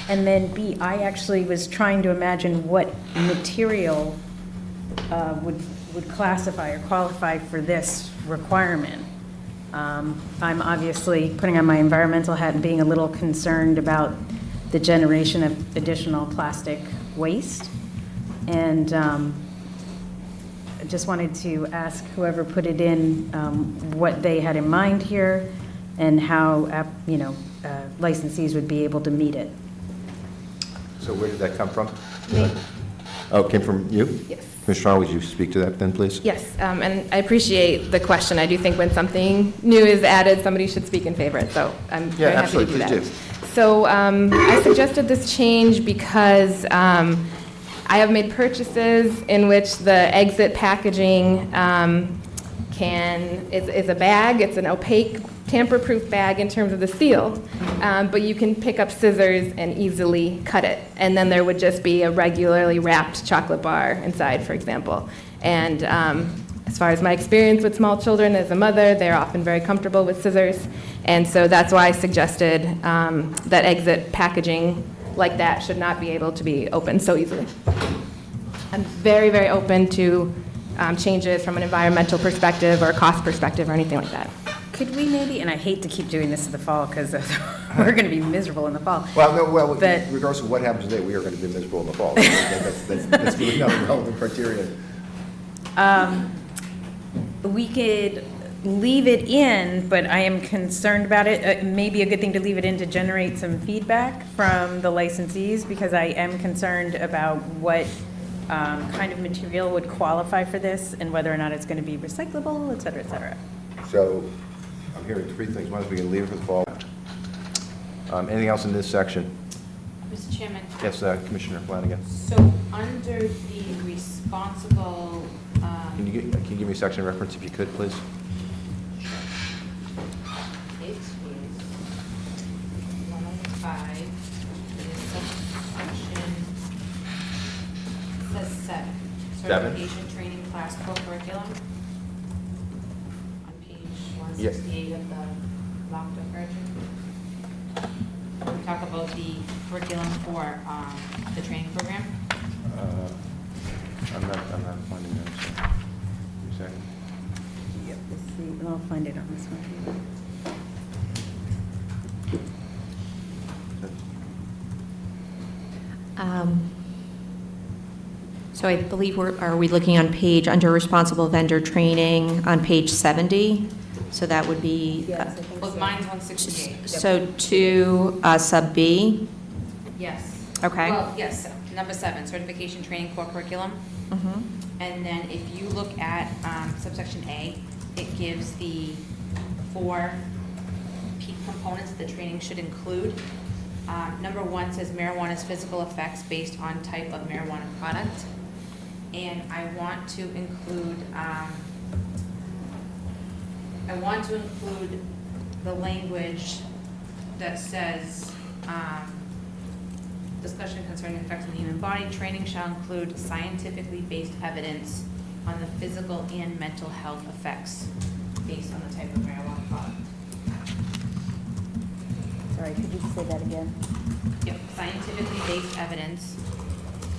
And then B, I actually was trying to imagine what material would classify or qualify for this requirement. I'm obviously putting on my environmental hat and being a little concerned about the generation of additional plastic waste. And I just wanted to ask whoever put it in what they had in mind here and how, licensees would be able to meet it. So where did that come from? Me. Oh, it came from you? Yes. Commissioner Arnold, would you speak to that then, please? Yes, and I appreciate the question. I do think when something new is added, somebody should speak in favor, so I'm very happy to do that. absolutely, please So I suggested this change because I have made purchases in which the exit packaging is a bag. It's an opaque, tamper-proof bag in terms of the seal, but you can pick up scissors and easily cut it. And then there would just be a regularly wrapped chocolate bar inside, for example. And as far as my experience with small children as a mother, they're often very comfortable with scissors. And so that's why I suggested that exit packaging like that should not be able to be opened so easily. I'm very, very open to changes from an environmental perspective or cost perspective or anything like that. Could we maybe, and I hate to keep doing this in the fall because we're going to be miserable in the fall. Well, But- regardless of what happens today, we are going to be miserable in the fall. That's really not a relevant criteria. We could leave it in, but I am concerned about it. It may be a good thing to leave it in to generate some feedback from the licensees because I am concerned about what kind of material would qualify for this and whether or not it's going to be recyclable, et cetera, et cetera. So I'm hearing three things. One is we can leave it for the fall. Anything else in this section? Mr. Chairman, Yes, Commissioner Flanagan. so under the responsible, Can you give me a section reference if you could, please? it is 105, it is subsection, it says 7. Seven. Certification training class co-curriculum. On page Yeah. 168 of the locked-up version. We talk about the curriculum for the training program. I'm not finding that. So. Give me a second. Yep, let's see, and I'll find it on this one. So I believe are we looking on page, under responsible vendor training, on page 70? So that would be, Yes, I think Well, so. mine's 168. so to sub B, Yes. Okay. Well, yes, number 7, certification training core curriculum. Mhm. And then if you look at subsection A, it gives the 4 key components that the training should include. Number 1 says marijuana's physical effects based on type of marijuana product. And I want to include the language that says, discussion concerning effects on the human body. Training shall include scientifically based evidence on the physical and mental health effects based on the type of marijuana product. Sorry, could you say that again? Yep, scientifically based evidence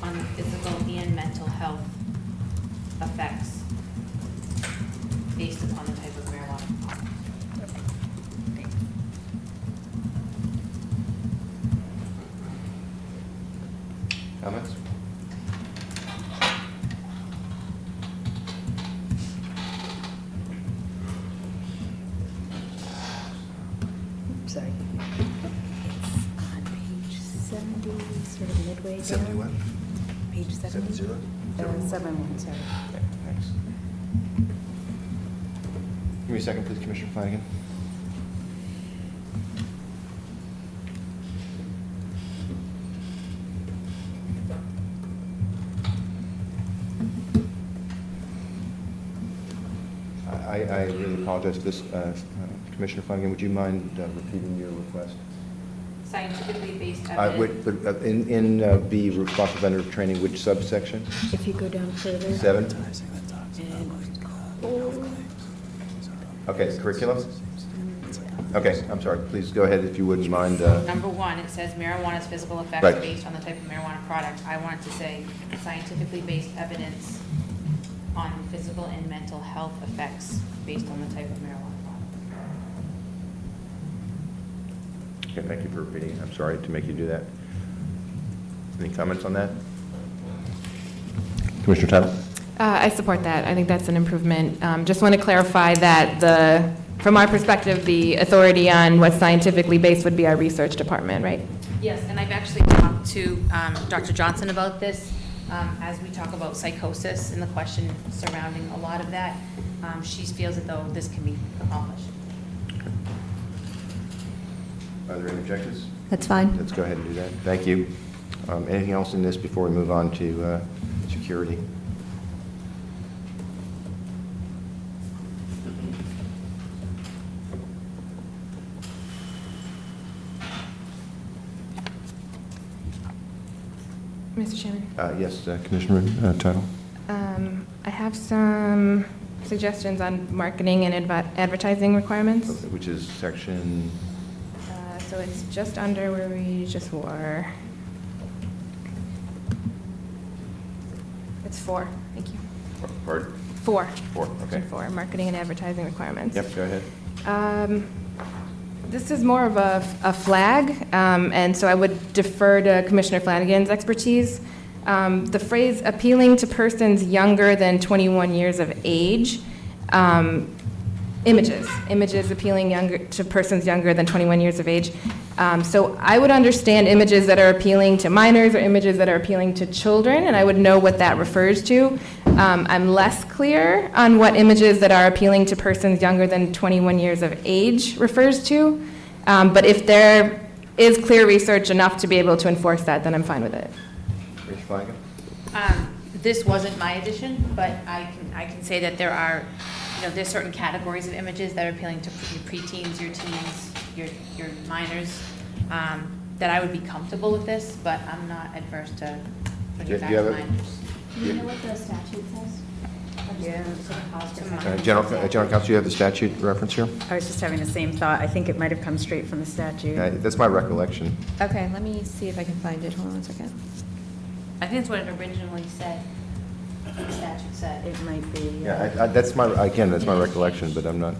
on the physical and mental health effects based upon the type of marijuana product. Comments? Sorry. It's on page 70, sort of midway down. 71? Page 70? 70? 71, sorry. Okay, thanks. Give me a second, please, Commissioner Flanagan. I really apologize for this. Commissioner Flanagan, would you mind repeating your request? Scientifically based evidence. In B, responsible vendor training, which subsection? If you go down further. 7? And Okay, curriculum? Okay, I'm sorry, please go ahead if you wouldn't mind. Number 1, it says marijuana's physical effects Right. based on the type of marijuana product. I wanted to say scientifically based evidence on physical and mental health effects based on the type of marijuana product. Okay, thank you for repeating. I'm sorry to make you do that. Any comments on that? Commissioner Tuttle? I support that. I think that's an improvement. Just want to clarify that from our perspective, the authority on what's scientifically based would be our research department, right? Yes, and I've actually talked to Dr. Johnson about this. As we talk about psychosis and the question surrounding a lot of that, she feels as though this can be accomplished. Are there any objections? That's fine. Let's go ahead and do that. Thank you. Anything else in this before we move on to security? Mr. Chairman? Yes, Commissioner Tuttle? I have some suggestions on marketing and advertising requirements. Which is section, So it's just under where we just were. It's 4, thank you. pardon? 4. 4, okay. Section 4, marketing and advertising requirements. Yep, go ahead. This is more of a flag, and so I would defer to Commissioner Flanagan's expertise. The phrase appealing to persons younger than 21 years of age, images appealing to persons younger than 21 years of age. So I would understand images that are appealing to minors or images that are appealing to children, and I would know what that refers to. I'm less clear on what images that are appealing to persons younger than 21 years of age refers to. But if there is clear research enough to be able to enforce that, then I'm fine with it. Commissioner Flanagan? This wasn't my addition, but I can say that there are, there's certain categories of images that are appealing to your preteens, your teens, your minors, that I would be comfortable with this, but I'm not adverse to putting it back to minors. Do you know what the statute says? Yeah. General Counsel, you have the statute reference here? I was just having the same thought. I think it might have come straight from the statute. That's my recollection. Okay, let me see if I can find it. Hold on 1 second. I think that's what it originally said, the statute said. It might be. Yeah, that's my recollection, but I'm not.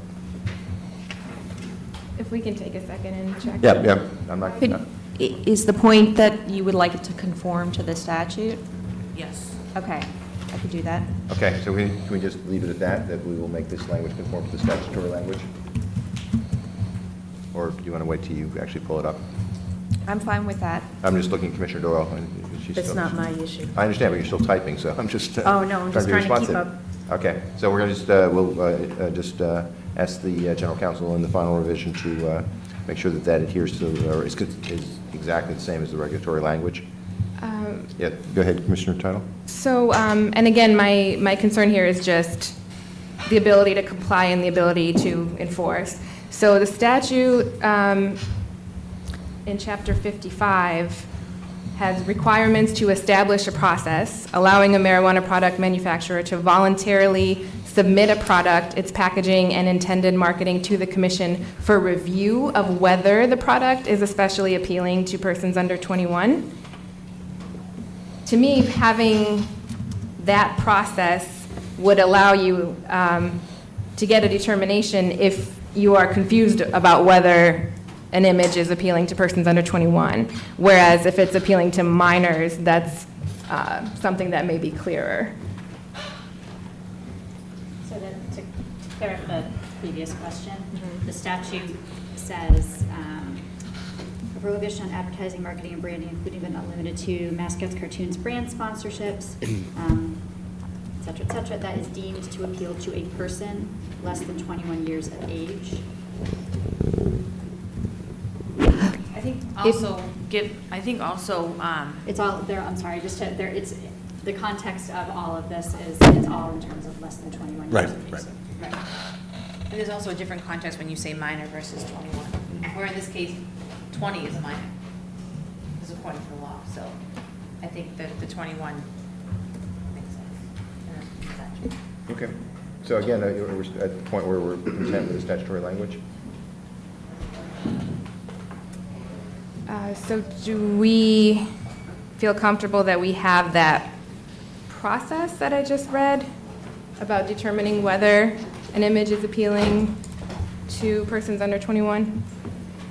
If we can take a second and check. Yeah, I'm not. Is the point that you would like it to conform to the statute? Yes. Okay, I could do that. Okay, so can we just leave it at that we will make this language conform to the statutory language? Or do you want to wait till you actually pull it up? I'm fine with that. I'm just looking at Commissioner Doyle. And she's That's still- not my issue. I understand, but you're still typing, so I'm just. Oh, no, I'm just be trying to keep responsive. up. Okay, so we're going to we'll just ask the General Counsel in the final revision to make sure that that adheres to, or is exactly the same as the regulatory language. Yeah, go ahead, Commissioner Tuttle. So, and again, my concern here is just the ability to comply and the ability to enforce. So the statute in Chapter 55 has requirements to establish a process allowing a marijuana product manufacturer to voluntarily submit a product, its packaging, and intended marketing to the Commission for review of whether the product is especially appealing to persons under 21. To me, having that process would allow you to get a determination if you are confused about whether an image is appealing to persons under 21. Whereas if it's appealing to minors, that's something that may be clearer. So to clarify the previous question, the statute says a prohibition on advertising, marketing, and branding, including but not limited to mascots, cartoons, brand sponsorships, et cetera, that is deemed to appeal to a person less than 21 years of age. I think also, It's all there. I'm sorry. Just to, there. It's the context of all of this is it's all in terms of less than 21 years of age. Right. and there's also a different context when you say minor versus 21. Where in this case, 20 is a minor, is according to the law. So I think that the 21 makes sense. Okay. So again, we're at the point where we're content with the statutory language? So do we feel comfortable that we have that process that I just read about determining whether an image is appealing to persons under 21?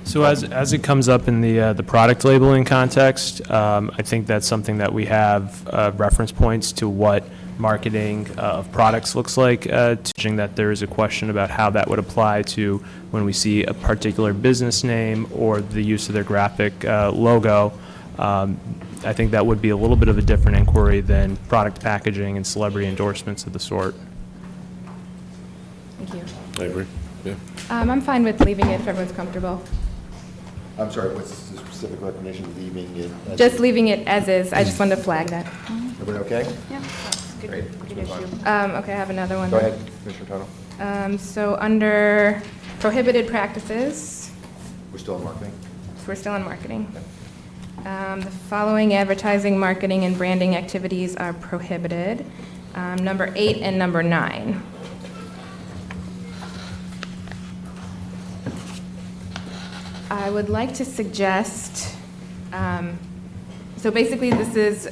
So as it comes up in the product labeling context, I think that's something that we have reference points to what marketing of products looks like, teaching that there is a question about how that would apply to when we see a particular business name or the use of their graphic logo. I think that would be a little bit of a different inquiry than product packaging and celebrity endorsements of the sort. Thank you. I agree, yeah. I'm fine with leaving it if everyone's comfortable. I'm sorry, what's the specific recommendation, leaving it? Just leaving it as is. I just wanted to flag that. Everybody okay? Yeah, that's good. Great. Good Let's move issue. Okay, I have another one. Go then. ahead, Commissioner Tuttle. So under prohibited practices, We're still in marketing? we're still in marketing. The following advertising, marketing, and branding activities are prohibited. Number 8 and number 9. I would like to suggest, so basically this is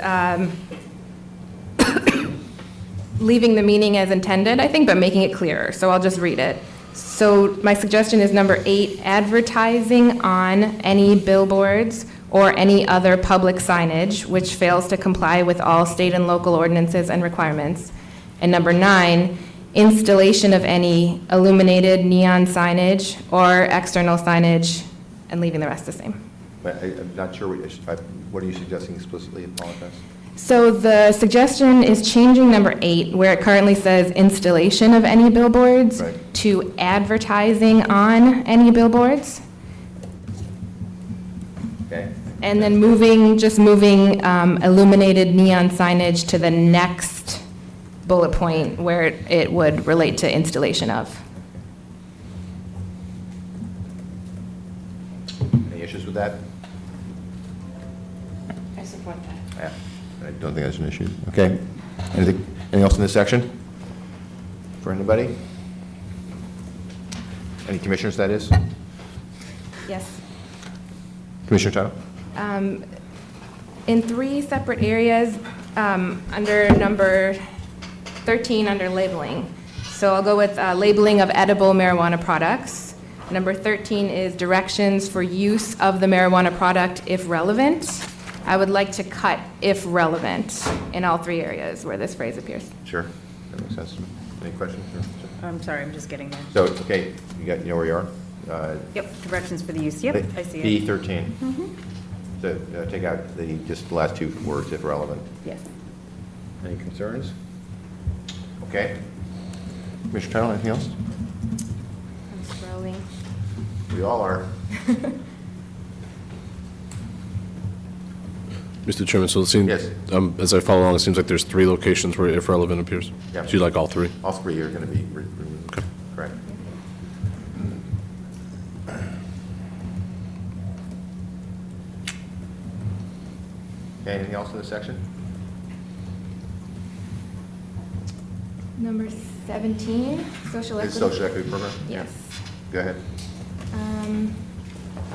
leaving the meaning as intended, I think, but making it clearer. So I'll just read it. So my suggestion is number 8, advertising on any billboards or any other public signage which fails to comply with all state and local ordinances and requirements. And number 9, installation of any illuminated neon signage or external signage, and leaving the rest the same. But I'm not sure, what are you suggesting explicitly, apologize? So the suggestion is changing number 8, where it currently says installation of any billboards, Right. to advertising on any billboards. Okay. And then moving illuminated neon signage to the next bullet point where it would relate to installation of. Any issues with that? I support that. Yeah, I don't think that's an issue. Okay. Anything else in this section? For anybody? Any commissioners, that is? Yes. Commissioner Tuttle? In 3 separate areas, under number 13, under labeling. So I'll go with labeling of edible marijuana products. Number 13 is directions for use of the marijuana product if relevant. I would like to cut if relevant in all 3 areas where this phrase appears. Sure, that makes sense. Any questions? I'm sorry, I'm just getting there. So, okay, you know where you are? Yep, directions for the use, yep, I see it. B13. So take out just the last 2 words if relevant. Yes. Any concerns? Okay. Commissioner Tuttle, anything else? I'm scrolling. We all are. Mr. Chairman, so it seems, Yes. as I follow along, it seems like there's 3 locations where if relevant appears. Yeah. So you like all 3? All 3 are going to be removed. Okay. Correct. Okay, anything else in this section? Number 17, social It's equity. social equity program? Yes. Go ahead.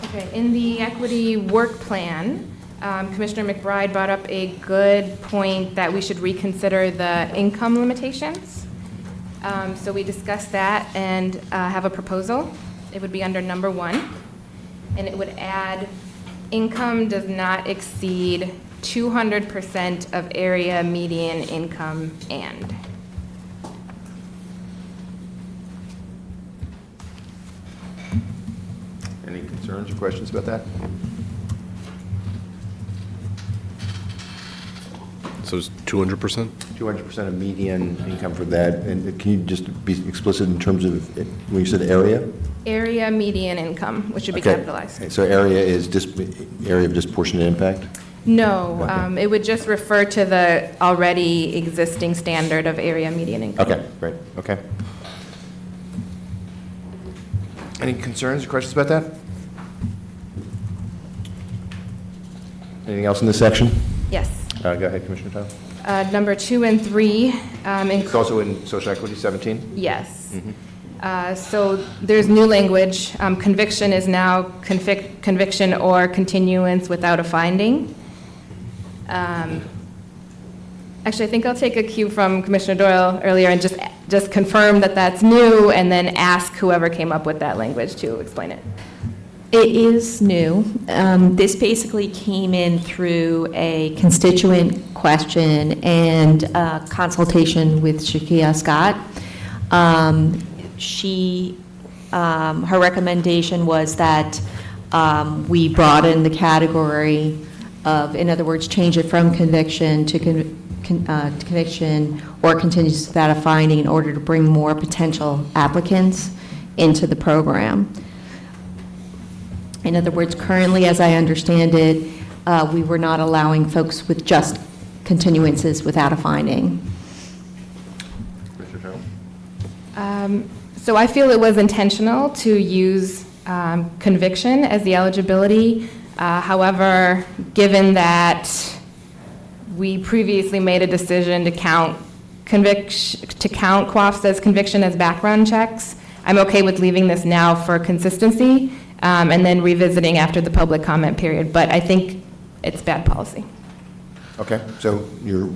Okay, in the equity work plan, Commissioner McBride brought up a good point that we should reconsider the income limitations. So we discussed that and have a proposal. It would be under number 1, and it would add, income does not exceed 200% of area median income and. Any concerns or questions about that? So it's 200%? 200% of median income for that, and can you just be explicit in terms of, when you said area? Area median income, which should be Okay. capitalized. So area is area of disproportionate impact? No, Okay. it would just refer to the already existing standard of area median income. Okay, great, okay. Any concerns or questions about that? Anything else in this section? Yes. Go ahead, Commissioner Tyler. Number 2 and 3. It's also in social equity, 17? Yes. So there's new language. Conviction is now conviction or continuance without a finding. Actually, I think I'll take a cue from Commissioner Doyle earlier and just confirm that that's new, and then ask whoever came up with that language to explain it. It is new. This basically came in through a constituent question and consultation with Shakia Scott. Her recommendation was that we broaden the category of, in other words, change it from conviction to conviction or continuance without a finding in order to bring more potential applicants into the program. In other words, currently, as I understand it, we were not allowing folks with just continuances without a finding. Commissioner Tyler? So I feel it was intentional to use conviction as the eligibility. However, given that we previously made a decision to count QAFs as conviction as background checks, I'm okay with leaving this now for consistency, and then revisiting after the public comment period. But I think it's bad policy. Okay, so you're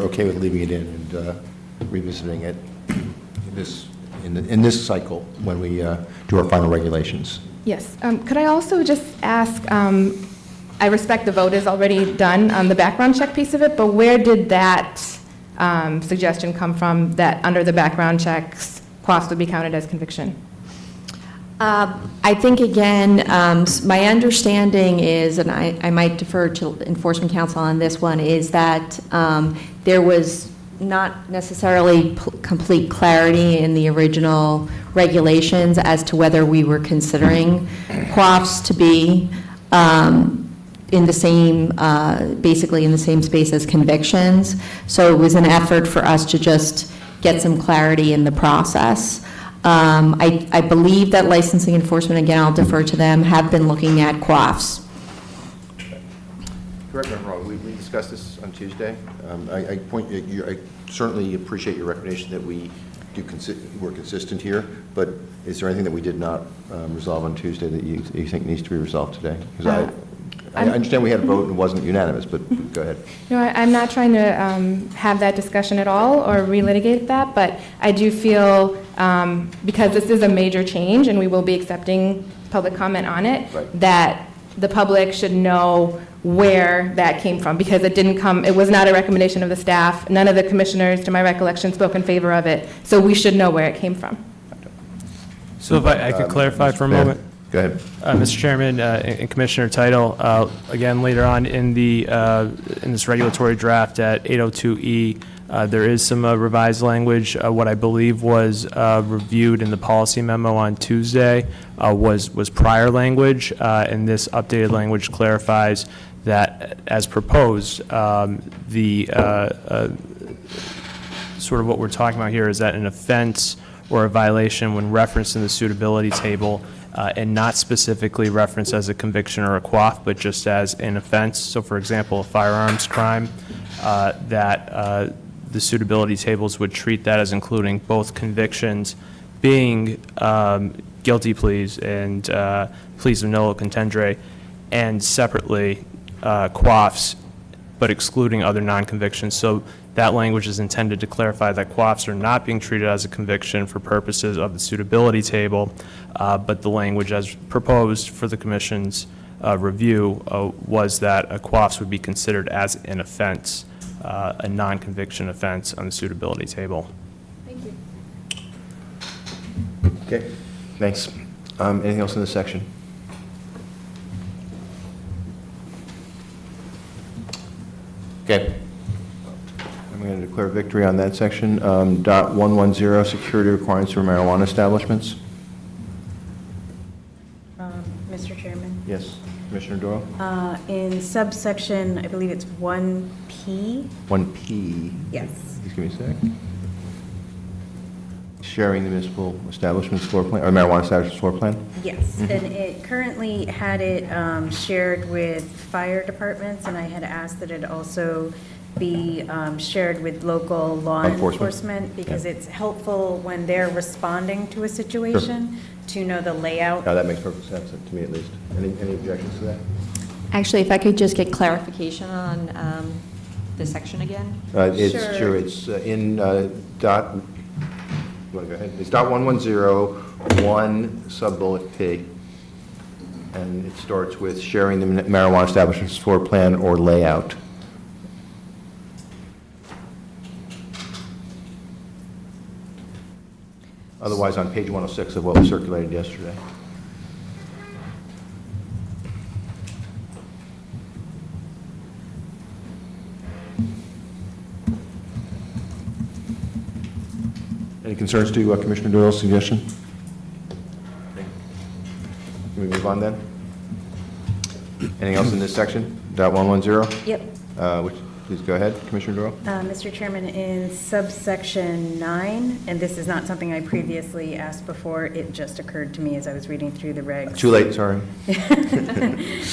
okay with leaving it in and revisiting it in this cycle when we do our final regulations? Yes. Could I also just ask, I respect the vote is already done on the background check piece of it, but where did that suggestion come from, that under the background checks, QAFs would be counted as conviction? I think, again, my understanding is, and I might defer to Enforcement Council on this one, is that there was not necessarily complete clarity in the original regulations as to whether we were considering QAFs to be in the same, basically in the same space as convictions. So it was an effort for us to just get some clarity in the process. I believe that licensing enforcement, again, I'll defer to them, have been looking at QAFs. Correct me if I'm wrong, we discussed this on Tuesday. I certainly appreciate your recommendation that we're consistent here, but is there anything that we did not resolve on Tuesday that you think needs to be resolved today? Because I understand we had a vote and it wasn't unanimous, but go ahead. No, I'm not trying to have that discussion at all or relitigate that, but I do feel, because this is a major change and we will be accepting public comment on it, Right. that the public should know where that came from, because it was not a recommendation of the staff. None of the commissioners, to my recollection, spoke in favor of it, so we should know where it came from. So if I could clarify for a moment. Go ahead. Mr. Chairman and Commissioner Title, again, later on in this regulatory draft at 802E, there is some revised language. What I believe was reviewed in the policy memo on Tuesday was prior language, and this updated language clarifies that, as proposed, sort of what we're talking about here is that an offense or a violation when referenced in the suitability table and not specifically referenced as a conviction or a QAF, but just as an offense. So, for example, a firearms crime, that the suitability tables would treat that as including both convictions being guilty pleas and pleas of nolo contendere, and separately QAFs but excluding other non-convictions. So that language is intended to clarify that quaffs are not being treated as a conviction for purposes of the suitability table, but the language as proposed for the Commission's review was that a quaffs would be considered as an offense, a non-conviction offense on the suitability table. Thank you. Okay, thanks. Anything else in this section? Okay. I'm going to declare victory on that section. Dot 110, security requirements for marijuana establishments. Mr. Chairman? Yes, Commissioner Doyle? In subsection, I believe it's 1P. 1P. Yes. Just give me a sec. Sharing the municipal establishment's floor plan, or marijuana establishment's floor plan? Yes, and it currently had it shared with fire departments, and I had asked that it also be shared with local law enforcement, because Yeah. it's helpful when they're responding to a situation to know the layout. No, that makes perfect sense, to me at least. Any objections to that? Actually, if I could just get clarification on the section again? It's Sure. true, it's in dot, you want to go ahead? It's dot 110, 1 sub-bullet P. And it starts with sharing the marijuana establishment's floor plan or layout. Otherwise, on page 106 of what was circulated yesterday. Any concerns to Commissioner Doyle's suggestion? Can we move on then? Anything else in this section? Dot 110? Yep. Please go ahead, Commissioner Doyle. Mr. Chairman, in subsection 9, and this is not something I previously asked before, it just occurred to me as I was reading through the regs. Too late, sorry.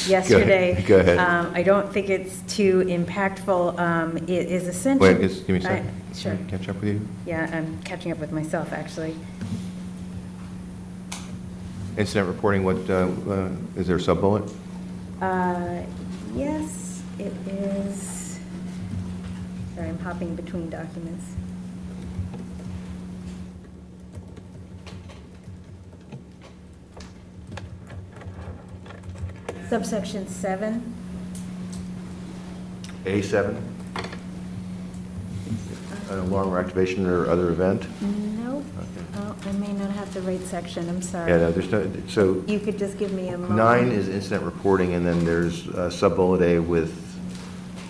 Yesterday. Go ahead. I don't think it's too impactful. It is essential. Wait, just give me a second. Sure. Catch up with you. Yeah, I'm catching up with myself, actually. Incident reporting, what, is there a sub-bullet? Yes, it is. Sorry, I'm hopping between documents. Subsection 7. A7? An alarm or activation or other event? Nope. Oh, I may not have the right section, I'm sorry. Yeah, no, there's no, so You could just give me a moment. 9 is incident reporting, and then there's sub-bullet A with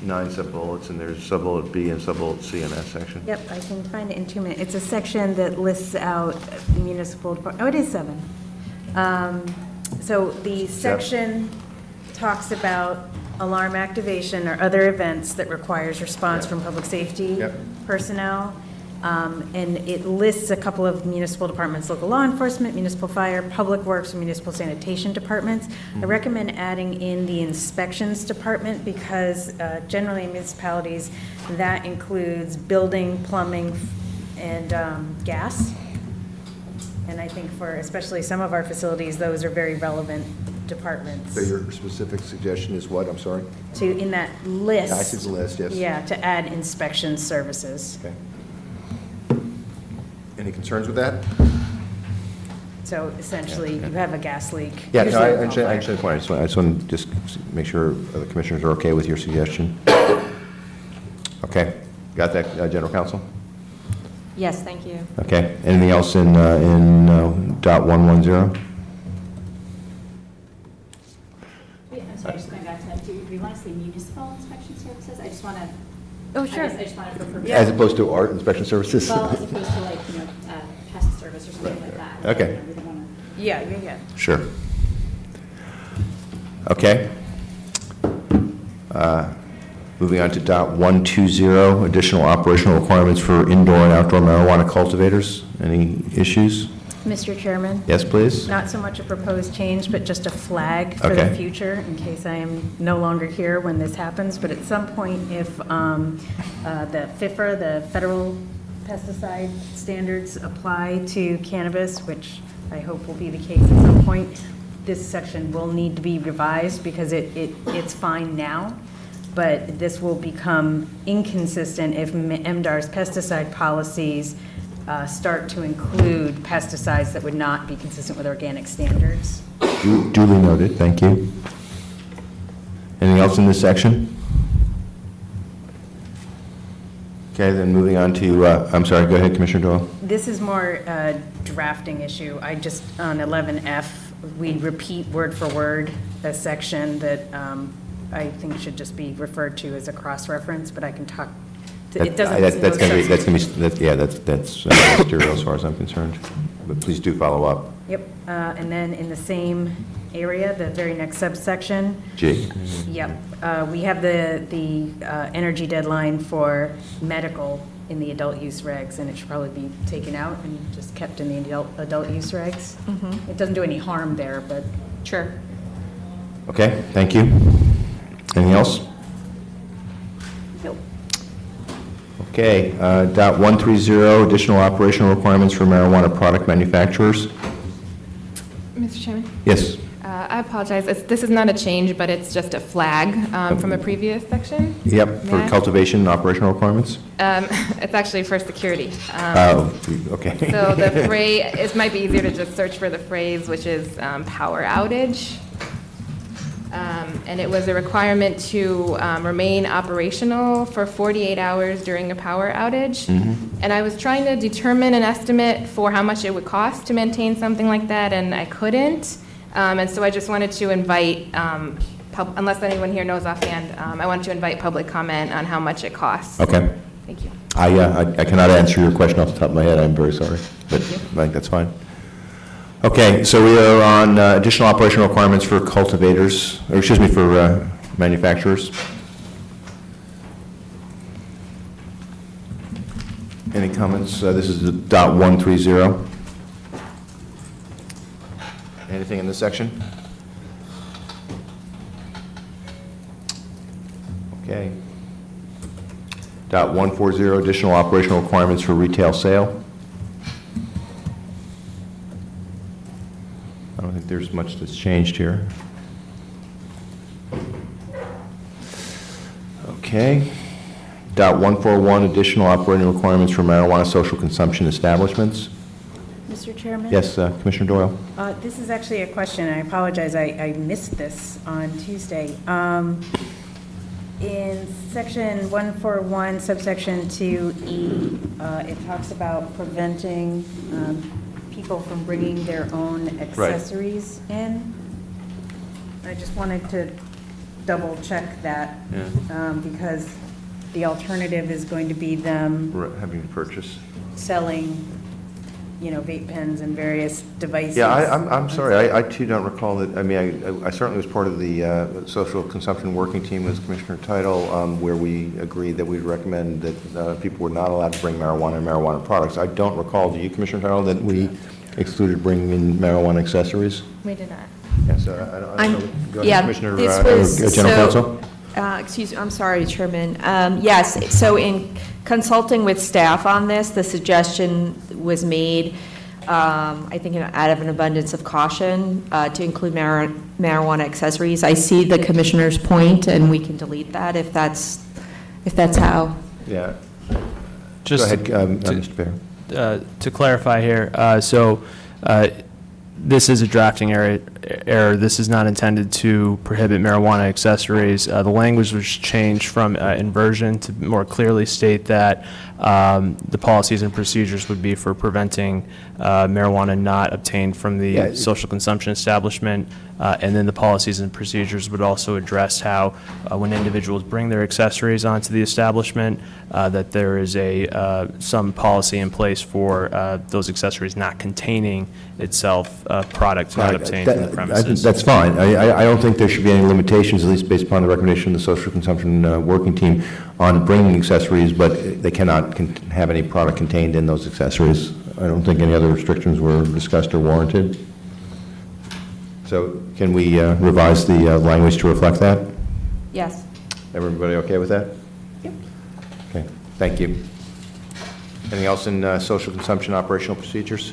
9 sub-bullets, and there's sub-bullet B and sub-bullet C in that section. Yep, I can find it in 2 minutes. It's a section that lists out municipal, oh, it is 7. So the section talks about alarm activation or other events that requires response from public safety Yep. personnel. And it lists a couple of municipal departments, local law enforcement, municipal fire, public works, and municipal sanitation departments. I recommend adding in the inspections department because generally in municipalities, that includes building, plumbing, and gas. And I think for especially some of our facilities, those are very relevant departments. So your specific suggestion is what, I'm sorry? To, in that list. I see the list, yes. Yeah, to add inspection services. Okay. Any concerns with that? So essentially, you have a gas leak. Yeah, no, usually I it's all understand, I fire. understand the point. I just want to just make sure the commissioners are okay with your suggestion. Okay, got that, General Counsel? Yes, thank you. Okay, anything else in dot 110? I'm sorry, just going back to that, do we want to say municipal inspection services? I just want to. Oh, sure. I just want to for. As opposed to art inspection services? Well, as opposed to like, pest service or something like that. Okay. We don't wanna- Yeah. Sure. Okay. Moving on to dot 120, additional operational requirements for indoor and outdoor marijuana cultivators. Any issues? Mr. Chairman? Yes, please? Not so much a proposed change, but just a flag for the Okay. future in case I am no longer here when this happens. But at some point, if the FIFRA, the Federal Pesticide Standards, apply to cannabis, which I hope will be the case at some point, this section will need to be revised because it's fine now. but this will become inconsistent if MDR's pesticide policies start to include pesticides that would not be consistent with organic standards. Duly noted, thank you. Anything else in this section? Okay, then moving on to, I'm sorry, go ahead, Commissioner Doyle. This is more a drafting issue. I just, on 11F, we repeat word for word a section that I think should just be referred to as a cross-reference, but I can talk, it doesn't. That's going to be, that's ministerial as far as I'm concerned, but please do follow up. Yep, and then in the same area, the very next subsection. G. Yep, we have the energy deadline for medical in the adult use regs, and it should probably be taken out and just kept in the adult use regs. It doesn't do any harm there, but. Sure. Okay, thank you. Anything else? Nope. Okay, dot 130, additional operational requirements for marijuana product manufacturers. Mr. Chairman? Yes. I apologize. This is not a change, but it's just a flag from a previous section. Yep, for May I? cultivation and operational requirements. It's actually for security. Okay. So the phrase, it might be easier to just search for the phrase, which is power outage. And it was a requirement to remain operational for 48 hours during a power outage. And I was trying to determine an estimate for how much it would cost to maintain something like that, and I couldn't. And so I just wanted to invite, unless anyone here knows offhand, I wanted to invite public comment on how much it costs. Okay. Thank you. I cannot answer your question off the top of my head. I'm very sorry, but I think that's fine. Okay, so we are on additional operational requirements for cultivators, or excuse me, for manufacturers. Any comments? This is the dot 130. Anything in this section? Okay. Dot 140, additional operational requirements for retail sale. I don't think there's much that's changed here. Okay. Dot 141, additional operating requirements for marijuana social consumption establishments. Mr. Chairman? Yes, Commissioner Doyle. This is actually a question. I apologize. I missed this on Tuesday. In section 141, subsection 2E, it talks about preventing people from bringing their own accessories in. I just wanted to double check that because the alternative is going to be them Having to purchase. selling, vape pens and various devices. Yeah, I'm sorry, I too don't recall that. I mean, I certainly was part of the social consumption working team as Commissioner Title, where we agreed that we'd recommend that people were not allowed to bring marijuana and marijuana products. I don't recall, do you, Commissioner Title, that we excluded bringing in marijuana accessories? We did not. Yes, I don't know. Go ahead, Yeah, Commissioner, this was, General so, Counsel. excuse me, I'm sorry, Chairman. Yes, so in consulting with staff on this, the suggestion was made, I think out of an abundance of caution, to include marijuana accessories. I see the Commissioner's point, and we can delete that if that's how. Yeah. Just Go ahead, Mr. Bear. to clarify here, this is a drafting error. This is not intended to prohibit marijuana accessories. The language was changed from inversion to more clearly state that the policies and procedures would be for preventing marijuana not obtained from the social consumption establishment. And then the policies and procedures would also address how when individuals bring their accessories onto the establishment, that there is some policy in place for those accessories not containing itself product not obtained from the premises. That's fine. I don't think there should be any limitations, at least based upon the recommendation of the social consumption working team, on bringing accessories, but they cannot have any product contained in those accessories. I don't think any other restrictions were discussed or warranted. So can we revise the language to reflect that? Yes. Everybody okay with that? Yep. Okay, thank you. Anything else in social consumption operational procedures?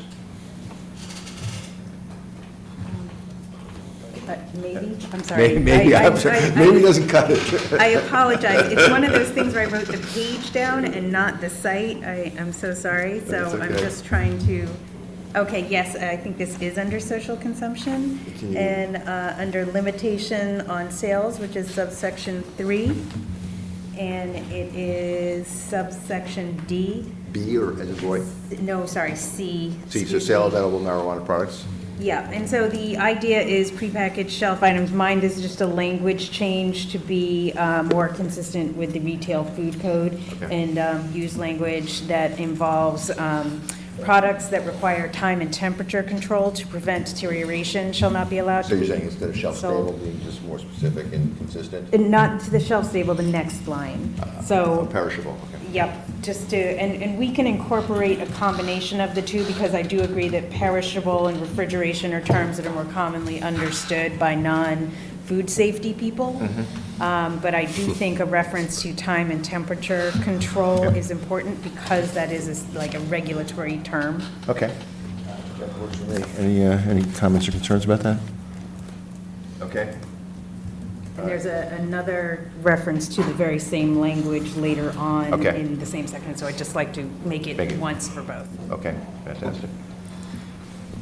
Maybe, I'm sorry. Maybe doesn't cut it. I apologize. It's one of those things where I wrote the page down and not the site. I'm so sorry. So That's okay. I'm just trying to, okay, yes, I think this is under social consumption. Continue. And under limitation on sales, which is subsection 3. And it is subsection D. B or as a boy? No, sorry, C. See, so Excuse sale of me. edible marijuana products? Yeah, and so the idea is prepackaged shelf items. Mine is just a language change to be more consistent with the retail food code, Okay. and use language that involves products that require time and temperature control to prevent deterioration shall not be allowed So to you're be saying instead of shelf sold. stable, being just more specific and consistent? And not to the shelf stable, the next line. So. Perishable, okay. Yep, just to, and we can incorporate a combination of the two, because I do agree that perishable and refrigeration are terms that are more commonly understood by non-food safety people. But I do think a reference to time and temperature control is important, because that is like a regulatory term. Okay. That works for me. Any comments or concerns about that? Okay. And there's another reference to the very same language later on Okay. in the same section, so I'd just like to make it once for both. Okay, fantastic.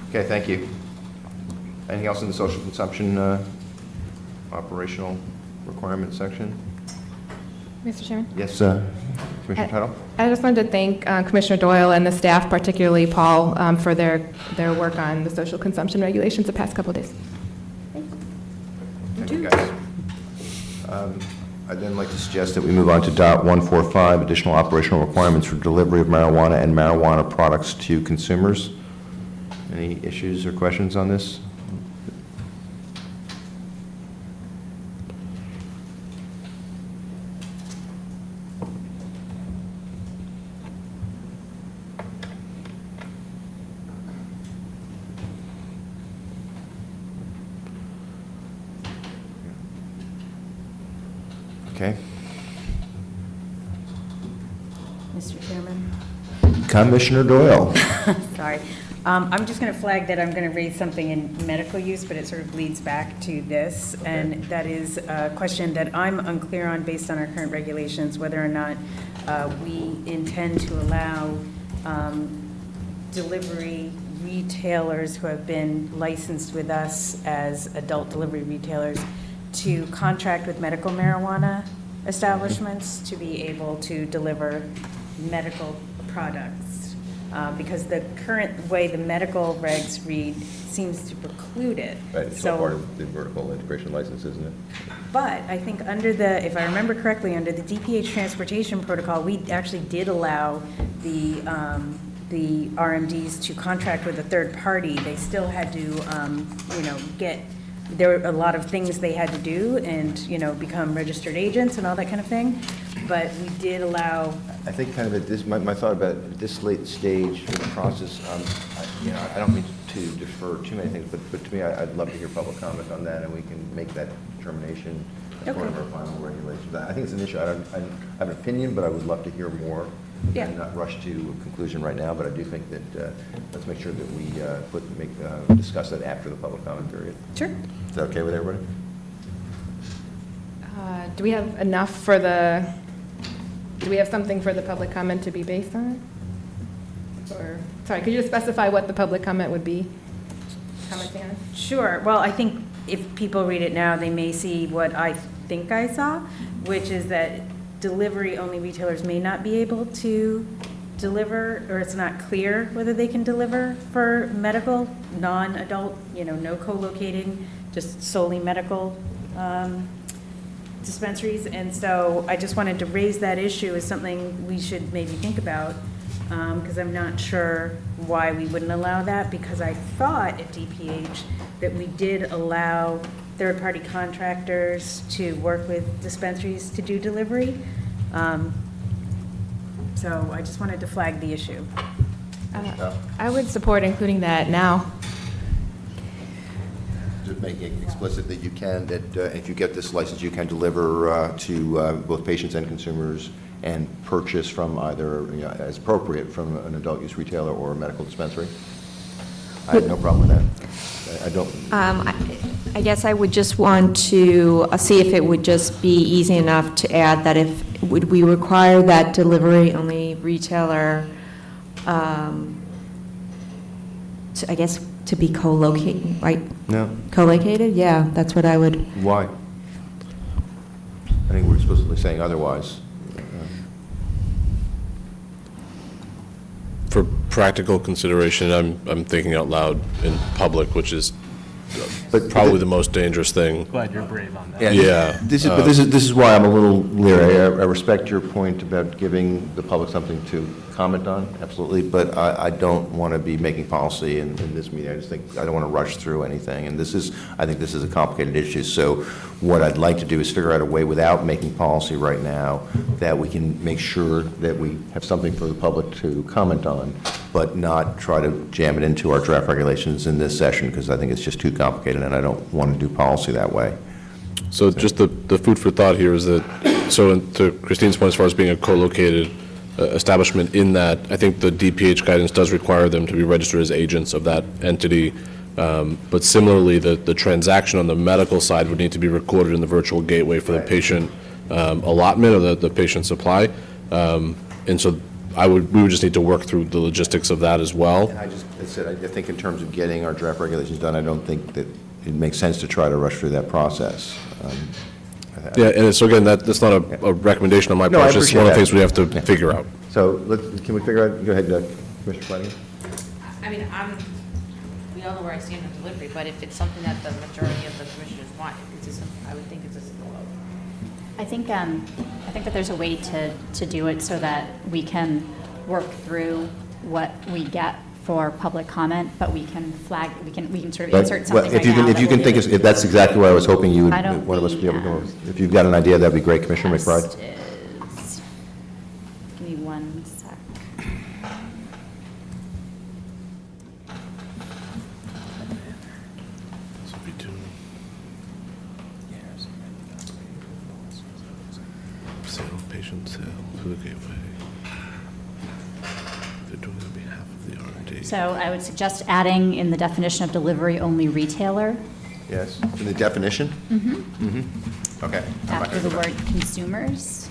Okay, thank you. Anything else in the social consumption operational requirement section? Mr. Chairman? Yes, Commissioner Tuttle? I just wanted to thank Commissioner Doyle and the staff, particularly Paul, for their work on the social consumption regulations the past couple of days. Thank you, guys. I'd then like to suggest that we move on to dot 145, additional operational requirements for delivery of marijuana and marijuana products to consumers. Any issues or questions on this? Okay. Mr. Chairman? Commissioner Doyle. Sorry. I'm just going to flag that I'm going to raise something in medical use, but it sort of leads back to this, and that is a question that I'm unclear on based on our current regulations, whether or not we intend to allow delivery retailers who have been licensed with us as adult delivery retailers to contract with medical marijuana establishments to be able to deliver medical products. Because the current way the medical regs read seems to preclude it. Right, it's all part of the vertical integration license, isn't it? But I think under the, if I remember correctly, under the DPH transportation protocol, we actually did allow the RMDs to contract with a third party. They still had to, there were a lot of things they had to do and, become registered agents and all that kind of thing. But we did allow. I think kind of at this, my thought about at this late stage in the process, I don't mean to defer too many things, but to me, I'd love to hear public comment on that, and we can make that determination as part of our final regulations. I think it's an issue. I have an opinion, but I would love to hear more. Yeah. And not rush to a conclusion right now, but I do think that, let's make sure that we discuss that after the public comment period. Sure. Is that okay with everybody? Do we have enough for do we have something for the public comment to be based on? Or, sorry, could you just specify what the public comment would be commenting on? Sure. Well, I think if people read it now, they may see what I think I saw, which is that delivery-only retailers may not be able to deliver, or it's not clear whether they can deliver for medical, non-adult, no co-locating, just solely medical dispensaries. And so I just wanted to raise that issue as something we should maybe think about, because I'm not sure why we wouldn't allow that, because I thought at DPH that we did allow third-party contractors to work with dispensaries to do delivery. So I just wanted to flag the issue. I would support including that now. Just make it explicit that you can, that if you get this license, you can deliver to both patients and consumers and purchase from either, as appropriate, from an adult use retailer or a medical dispensary. I have no problem with that. I don't. I guess I would just want to see if it would just be easy enough to add that would we require that delivery-only retailer, I guess, to be co-located, right? No? Co-located? Yeah, that's what I would. Why? I think we're explicitly saying otherwise. For practical consideration, I'm thinking out loud in public, which is probably the most dangerous thing. Glad you're brave on that. Yeah. This is why I'm a little leery. I respect your point about giving the public something to comment on, absolutely, but I don't want to be making policy in this meeting. I just think, I don't want to rush through anything, and I think this is a complicated issue. So what I'd like to do is figure out a way without making policy right now that we can make sure that we have something for the public to comment on, but not try to jam it into our draft regulations in this session, because I think it's just too complicated, and I don't want to do policy that way. So just the food for thought here is that, so to Christine's point, as far as being a co-located establishment, in that I think the DPH guidance does require them to be registered as agents of that entity. But similarly, the transaction on the medical side would need to be recorded in the virtual gateway for the patient allotment or the patient supply. And so we would just need to work through the logistics of that as well. And I think in terms of getting our draft regulations done, I don't think that it makes sense to try to rush through that process. Yeah, and so again, that's not a recommendation on my No, I part, it's just one of the appreciate things we have to Yeah. figure out. So can we figure out, go ahead, Commissioner Flanagan. I mean, we all know where I stand on delivery, but if it's something that the majority of the commissioners want, I would think it's a simple vote. I think that there's a way to do it so that we can work through what we get for public comment, but we can flag, we can sort of insert something Well, right now. if you can think, if that's exactly what I was hoping you would, I don't one of us would be able to think, come up with. If you've got an idea, that'd be great, Commissioner McBride. Text is- Give me 1 sec. Sale, patient sale, through the gateway. They're doing it on behalf of the R&D. So I would suggest adding in the definition of delivery-only retailer, Yes, in the definition? Mm-hmm. Okay. I'm not after gonna the go word back. consumers.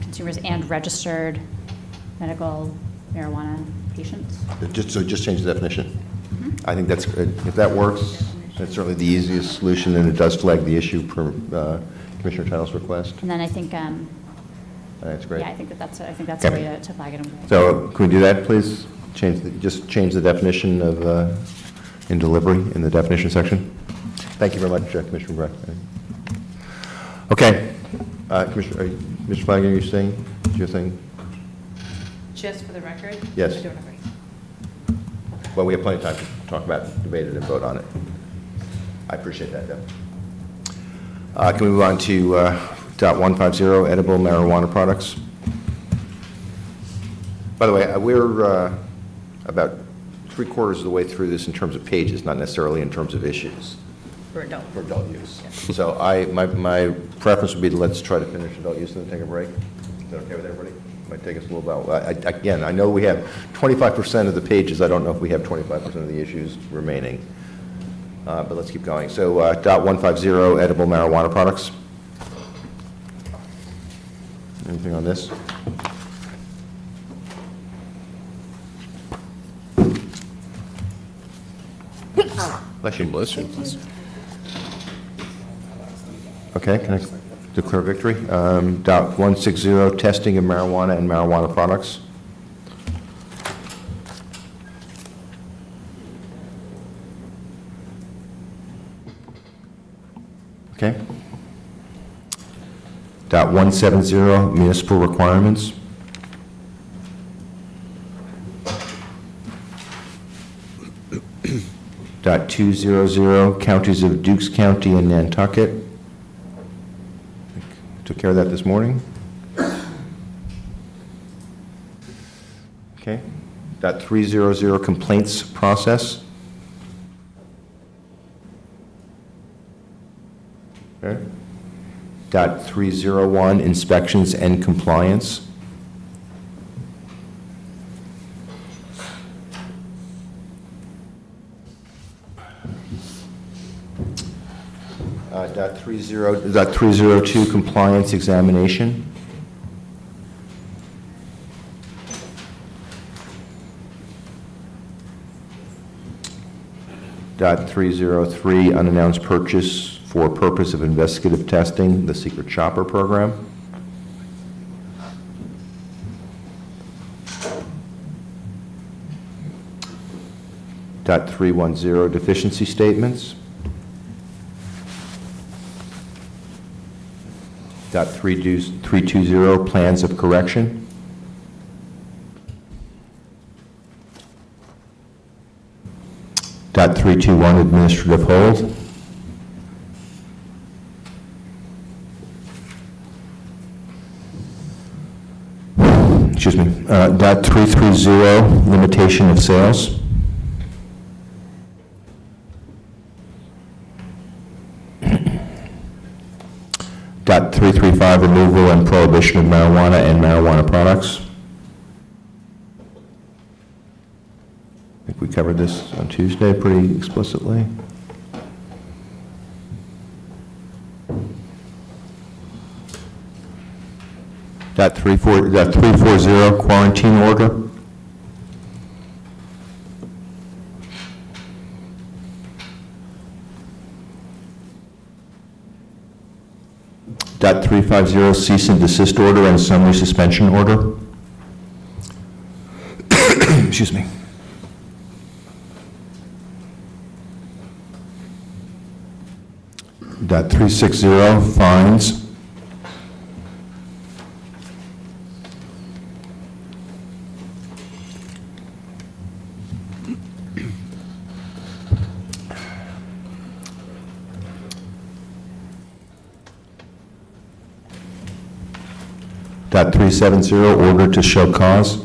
Consumers and registered medical marijuana patients. Just change the definition. I think that's good. If that works, that's certainly the easiest solution, and it does flag the issue per Commissioner Title's request. And then I think, That's great. yeah, I think that's a Okay. way to flag it. So can we do that, please? Just change the definition of, in delivery, in the definition section. Thank you very much, Commissioner Brett. Okay. Commissioner Flanagan, are you saying, your thing? Just for the record? Yes. I don't agree. Well, we have plenty of time to talk about it, debate it, and vote on it. I appreciate that, Deb. Can we move on to .150, edible marijuana products? By the way, we're about 3/4 of the way through this in terms of pages, not necessarily in terms of issues. For adult. For adult use. So my preference would be to let's try to finish adult use and then take a break. Is that okay with everybody? Might take us a little while. Again, I know we have 25% of the pages. I don't know if we have 25% of the issues remaining. But let's keep going. So .150, edible marijuana products. Anything on this? Bless you. Bless you. Okay, can I declare victory? .160, testing of marijuana and marijuana products. Okay. .170, municipal requirements. .200, counties of Dukes County and Nantucket. Took care of that this morning. Okay. .300, complaints process. Okay. Dot 301, inspections and compliance. Dot 302, compliance examination. Dot 303, unannounced purchase for purpose of investigative testing, the secret shopper program. Dot 310, deficiency statements. Dot 320, plans of correction. Dot 321, administrative hold. Excuse me. Dot 330, limitation of sales. Dot 335, removal and prohibition of marijuana and marijuana products. I think we covered this on Tuesday pretty explicitly. Dot 340, quarantine order. Dot 350, cease and desist order and summary suspension order. Excuse me. Dot 360, fines. Dot 370, order to show cause.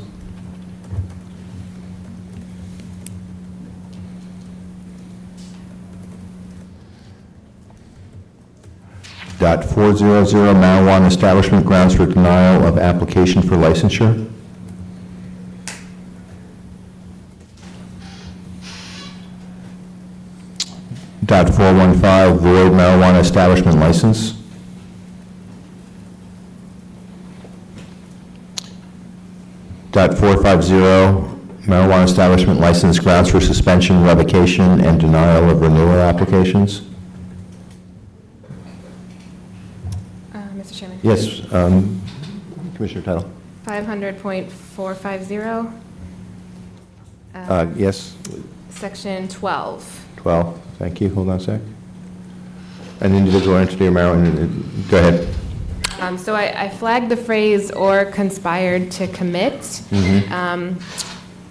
Dot 400, marijuana establishment grounds for denial of application for licensure. Dot 415, void marijuana establishment license. Dot 450, marijuana establishment license grounds for suspension, revocation, and denial of renewal applications. Mr. Chairman. Yes, Commissioner Tuttle. 500.450. Yes, Section 12. 12, thank you, hold on a sec. An individual entity or marijuana, go ahead. So I flagged the phrase "or conspired to commit." An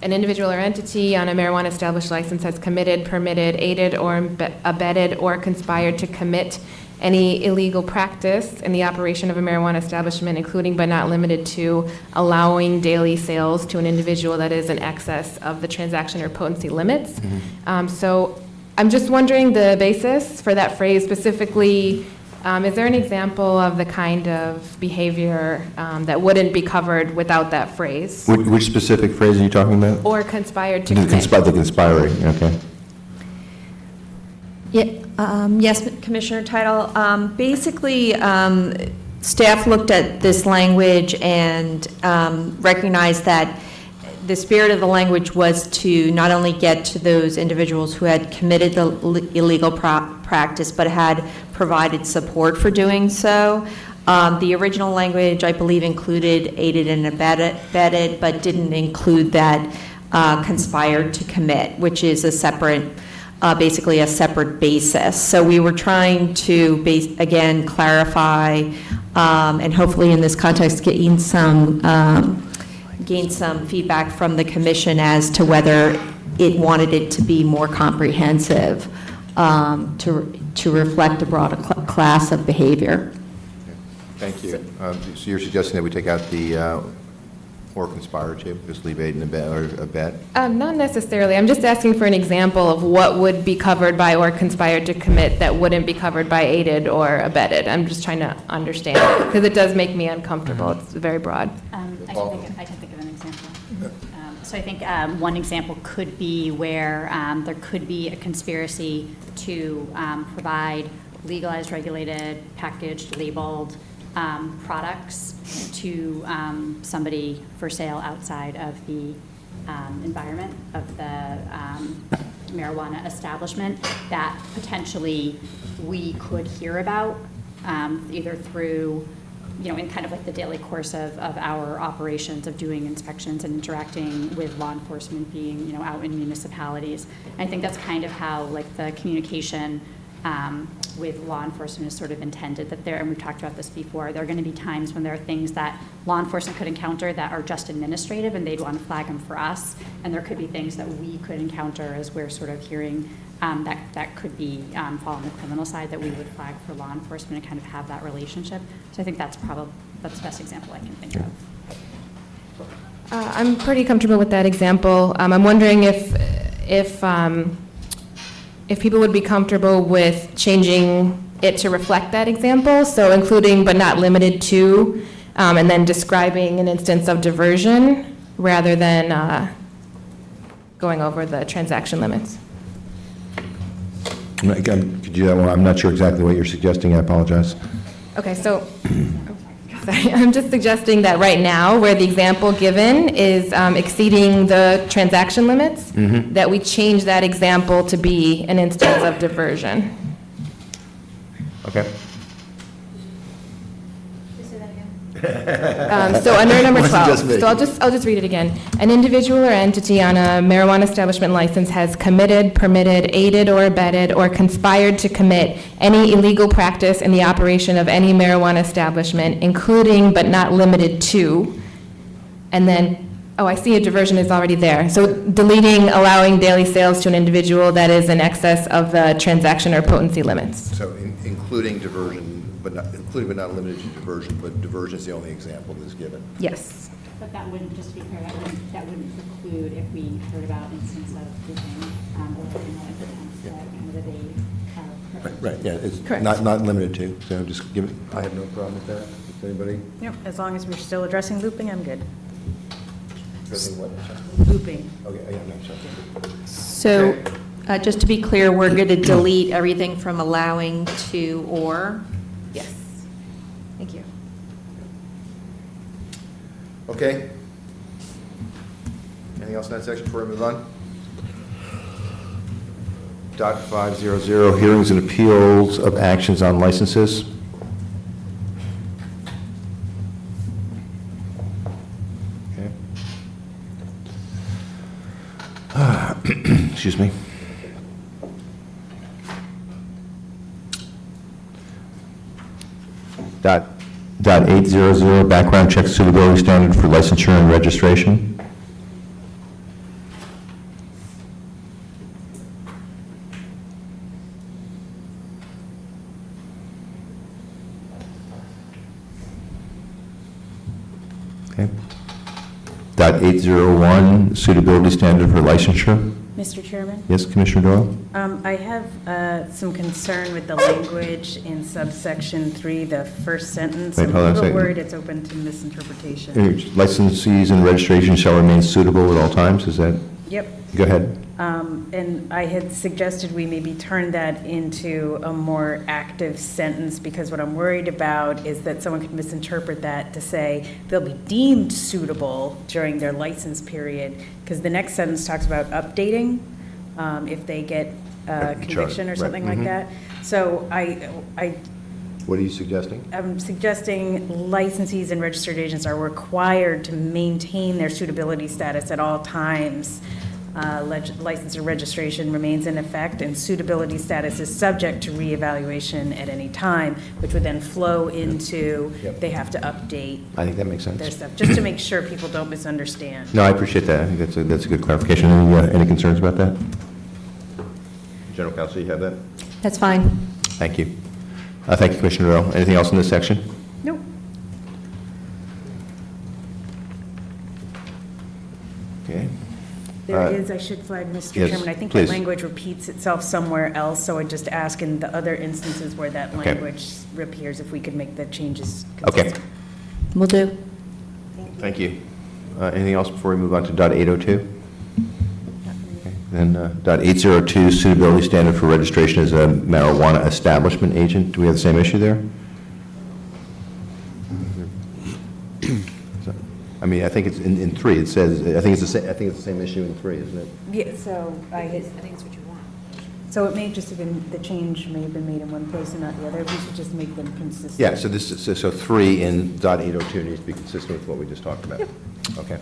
individual or entity on a marijuana established license has committed, permitted, aided, or abetted, or conspired to commit any illegal practice in the operation of a marijuana establishment, including but not limited to allowing daily sales to an individual that is in excess of the transaction or potency limits. So I'm just wondering the basis for that phrase specifically. Is there an example of the kind of behavior that wouldn't be covered without that phrase? Which specific phrase are you talking about? Or conspired to The commit? the conspiring, okay. Yes, Commissioner Title. Basically, staff looked at this language and recognized that the spirit of the language was to not only get to those individuals who had committed the illegal practice, but had provided support for doing so. The original language, I believe, included aided and abetted, but didn't include that conspired to commit, which is a separate, basically a separate basis. So we were trying to, again, clarify, and hopefully in this context gain some feedback from the commission as to whether it wanted it to be more comprehensive, to reflect a broader class of behavior. Thank you. So you're suggesting that we take out the Or conspire to, just leave aid and abet, or abet? Not necessarily. I'm just asking for an example of what would be covered by or conspired to commit that wouldn't be covered by aided or abetted. I'm just trying to understand, because it does make me uncomfortable. It's very broad. I can think of an example. So I think one example could be where there could be a conspiracy to provide legalized, regulated, packaged, labeled products to somebody for sale outside of the environment of the marijuana establishment that potentially we could hear about either through, in kind of like the daily course of our operations of doing inspections and interacting with law enforcement, being, out in municipalities. And I think that's kind of how like the communication with law enforcement is sort of intended, that and we've talked about this before, there are going to be times when there are things that law enforcement could encounter that are just administrative and they'd want to flag them for us, and there could be things that we could encounter as we're sort of hearing that could be fall on the criminal side that we would flag for law enforcement and kind of have that relationship. So I think that's the best example I can think of. I'm pretty comfortable with that example. I'm wondering if people would be comfortable with changing it to reflect that example, so including but not limited to, and then describing an instance of diversion rather than going over the transaction limits. Again, could you do that one? I'm not sure exactly what you're suggesting, I apologize. Okay, so, sorry, I'm just suggesting that right now, where the example given is exceeding the transaction limits, that we change that example to be an instance of diversion. Okay. So under number Wasn't 12, just me. so I'll just read it again. An individual or entity on a marijuana establishment license has committed, permitted, aided or abetted, or conspired to commit any illegal practice in the operation of any marijuana establishment, including but not limited to, and then, oh, I see a diversion is already there. So deleting allowing daily sales to an individual that is in excess of the transaction or potency limits. So including diversion, but not limited to diversion, but diversion is the only example that's given. Yes. But that wouldn't, just to be clear, that wouldn't preclude if we heard about instance of dipping or Right, yeah, it's Correct. not limited to, so just give it, I have no problem with that. Does anybody? Yep, as long as we're still addressing looping, I'm good. Addressing what? Looping. Okay, yeah, no, sorry. So, just to be clear, we're going to delete everything from allowing to or? Yes. Thank you. Okay. Anything else in that section before we move on? Dot 500, hearings and appeals of actions on licenses. Okay. Excuse me. Dot 800, background check suitability standard for licensure and registration. Okay. Dot 801, suitability standard for licensure. Mr. Chairman? Yes, Commissioner Doyle? I have some concern with the language in subsection 3, the first sentence. Wait, I'm hold on a a little second. worried it's open to misinterpretation. Licensees and registration shall remain suitable at all times, is that? Yep. Go ahead. And I had suggested we maybe turn that into a more active sentence, because what I'm worried about is that someone could misinterpret that to say they'll be deemed suitable during their license period, because the next sentence talks about updating if they get a conviction or Right. something like that. So What are you suggesting? I'm suggesting licensees and registered agents are required to maintain their suitability status at all times. License or registration remains in effect, and suitability status is subject to reevaluation at any time, which would then flow into Yep. they have to update I think that makes their sense. stuff, just to make sure people don't misunderstand. No, I appreciate that. I think that's a good clarification. Any concerns about that? General Counsel, you have that? That's fine. Thank you. Thank you, Commissioner Doyle. Anything else in this section? Nope. There is, I should flag, Mr. yes, Chairman, I think please. that language repeats itself somewhere else, so I'd just ask in the other instances where that Okay. language reappears, if we could make the changes Okay. consistent. Will do. Thank you. Anything else before we move on to .802? Okay. Then .802, suitability standard for registration as a marijuana establishment agent. Do we have the same issue there? I mean, I think it's in 3, it says, I think it's the same issue in 3, isn't it? Yeah, so I think it's what you want. so it may just have been, the change may have been made in one place and not the other. We should just make them consistent. Yeah, so this is, so 3 in .802 needs to be consistent with what we just talked about. Okay.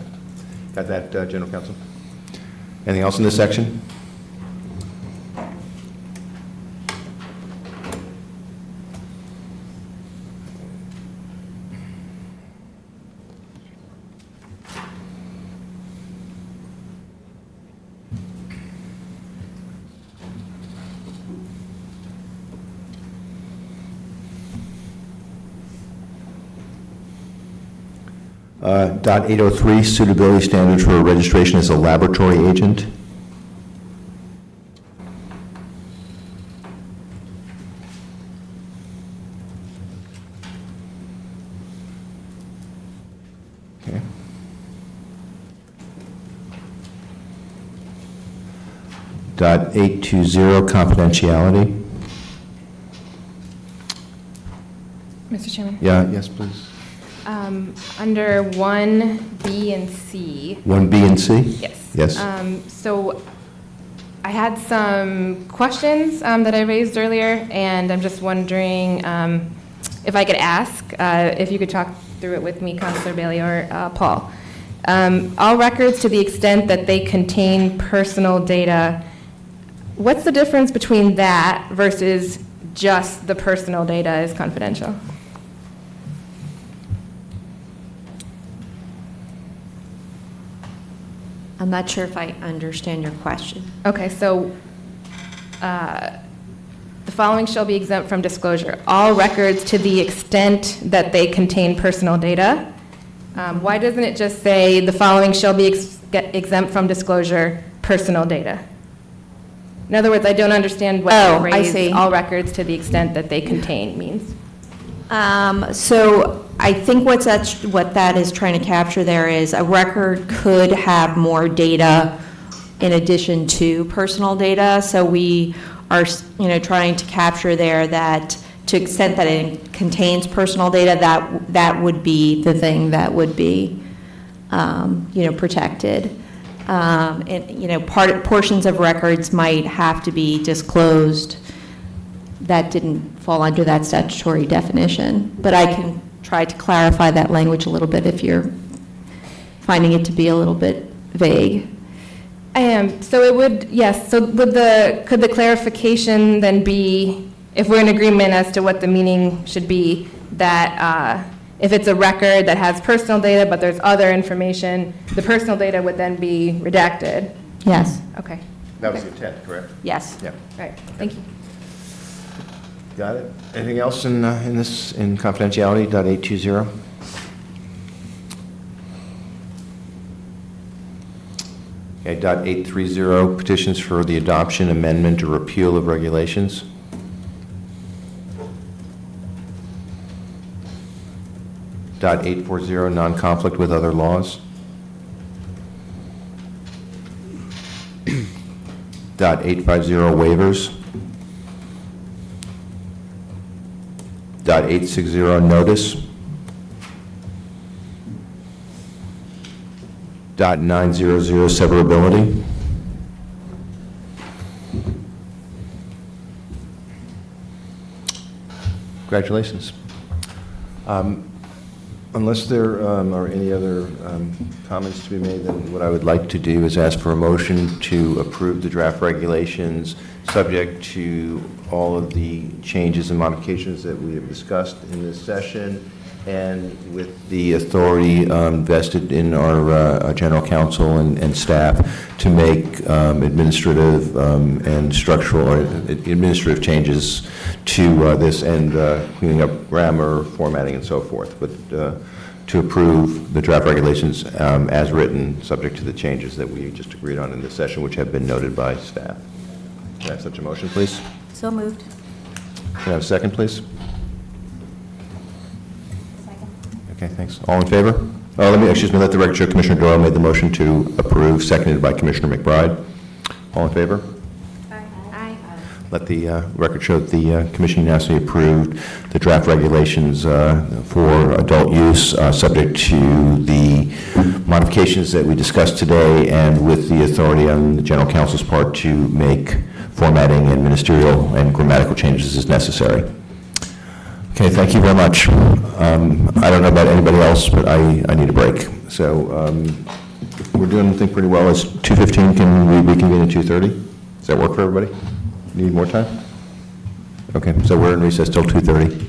Got that, General Counsel? Anything else in this section? .803, suitability standards for registration as a laboratory agent. Okay. .820, confidentiality. Mr. Chairman? Yeah, yes, please. Under 1B and C. 1B and C? Yes. Yes. So I had some questions that I raised earlier, and I'm just wondering if I could ask, if you could talk through it with me, Councilor Bailey or Paul. All records to the extent that they contain personal data, what's the difference between that versus just the personal data is confidential? I'm not sure if I understand your question. Okay, so the following shall be exempt from disclosure. All records to the extent that they contain personal data. Why doesn't it just say the following shall be exempt from disclosure, personal data? In other words, I don't understand what the I phrase see. all records to the extent that they contain means. So I think what that is trying to capture there is a record could have more data in addition to personal data. So we are, trying to capture there that to the extent that it contains personal data, that would be the thing that would be, protected. And, portions of records might have to be disclosed that didn't fall under that statutory definition. But I can try to clarify that language a little bit if you're finding it to be a little bit vague. I am. So it would, yes, so could the clarification then be, if we're in agreement as to what the meaning should be, that if it's a record that has personal data but there's other information, the personal data would then be redacted? Yes. Okay. That was the intent, correct? Yes. Yeah. All right, thank you. Got it. Anything else in this, in confidentiality, .820? Okay, .830, petitions for the adoption, amendment, or repeal of regulations. .840, non-conflict with other laws. .850, waivers. .860, notice. .900, severability. Congratulations. Unless there are any other comments to be made, then what I would like to do is ask for a motion to approve the draft regulations, subject to all of the changes and modifications that we have discussed in this session, and with the authority vested in our general counsel and staff to make administrative and structural or administrative changes to this, and cleaning up grammar, formatting, and so forth. But to approve the draft regulations as written, subject to the changes that we just agreed on in this session, which have been noted by staff. Can I have such a motion, please? So moved. Can I have a second, please? Okay, thanks. All in favor? Oh, let the record show Commissioner Doyle made the motion to approve, seconded by Commissioner McBride. All in favor? Aye. Let the record show that the commission unanimously approved the draft regulations for adult use, subject to the modifications that we discussed today, and with the authority on the general counsel's part to make formatting and ministerial and grammatical changes as necessary. Okay, thank you very much. I don't know about anybody else, but I need a break. So we're doing, I think, pretty well. It's 2:15. Can we reconvene at 2:30? Does that work for everybody? Need more time? Okay, so we're in recess till 2:30.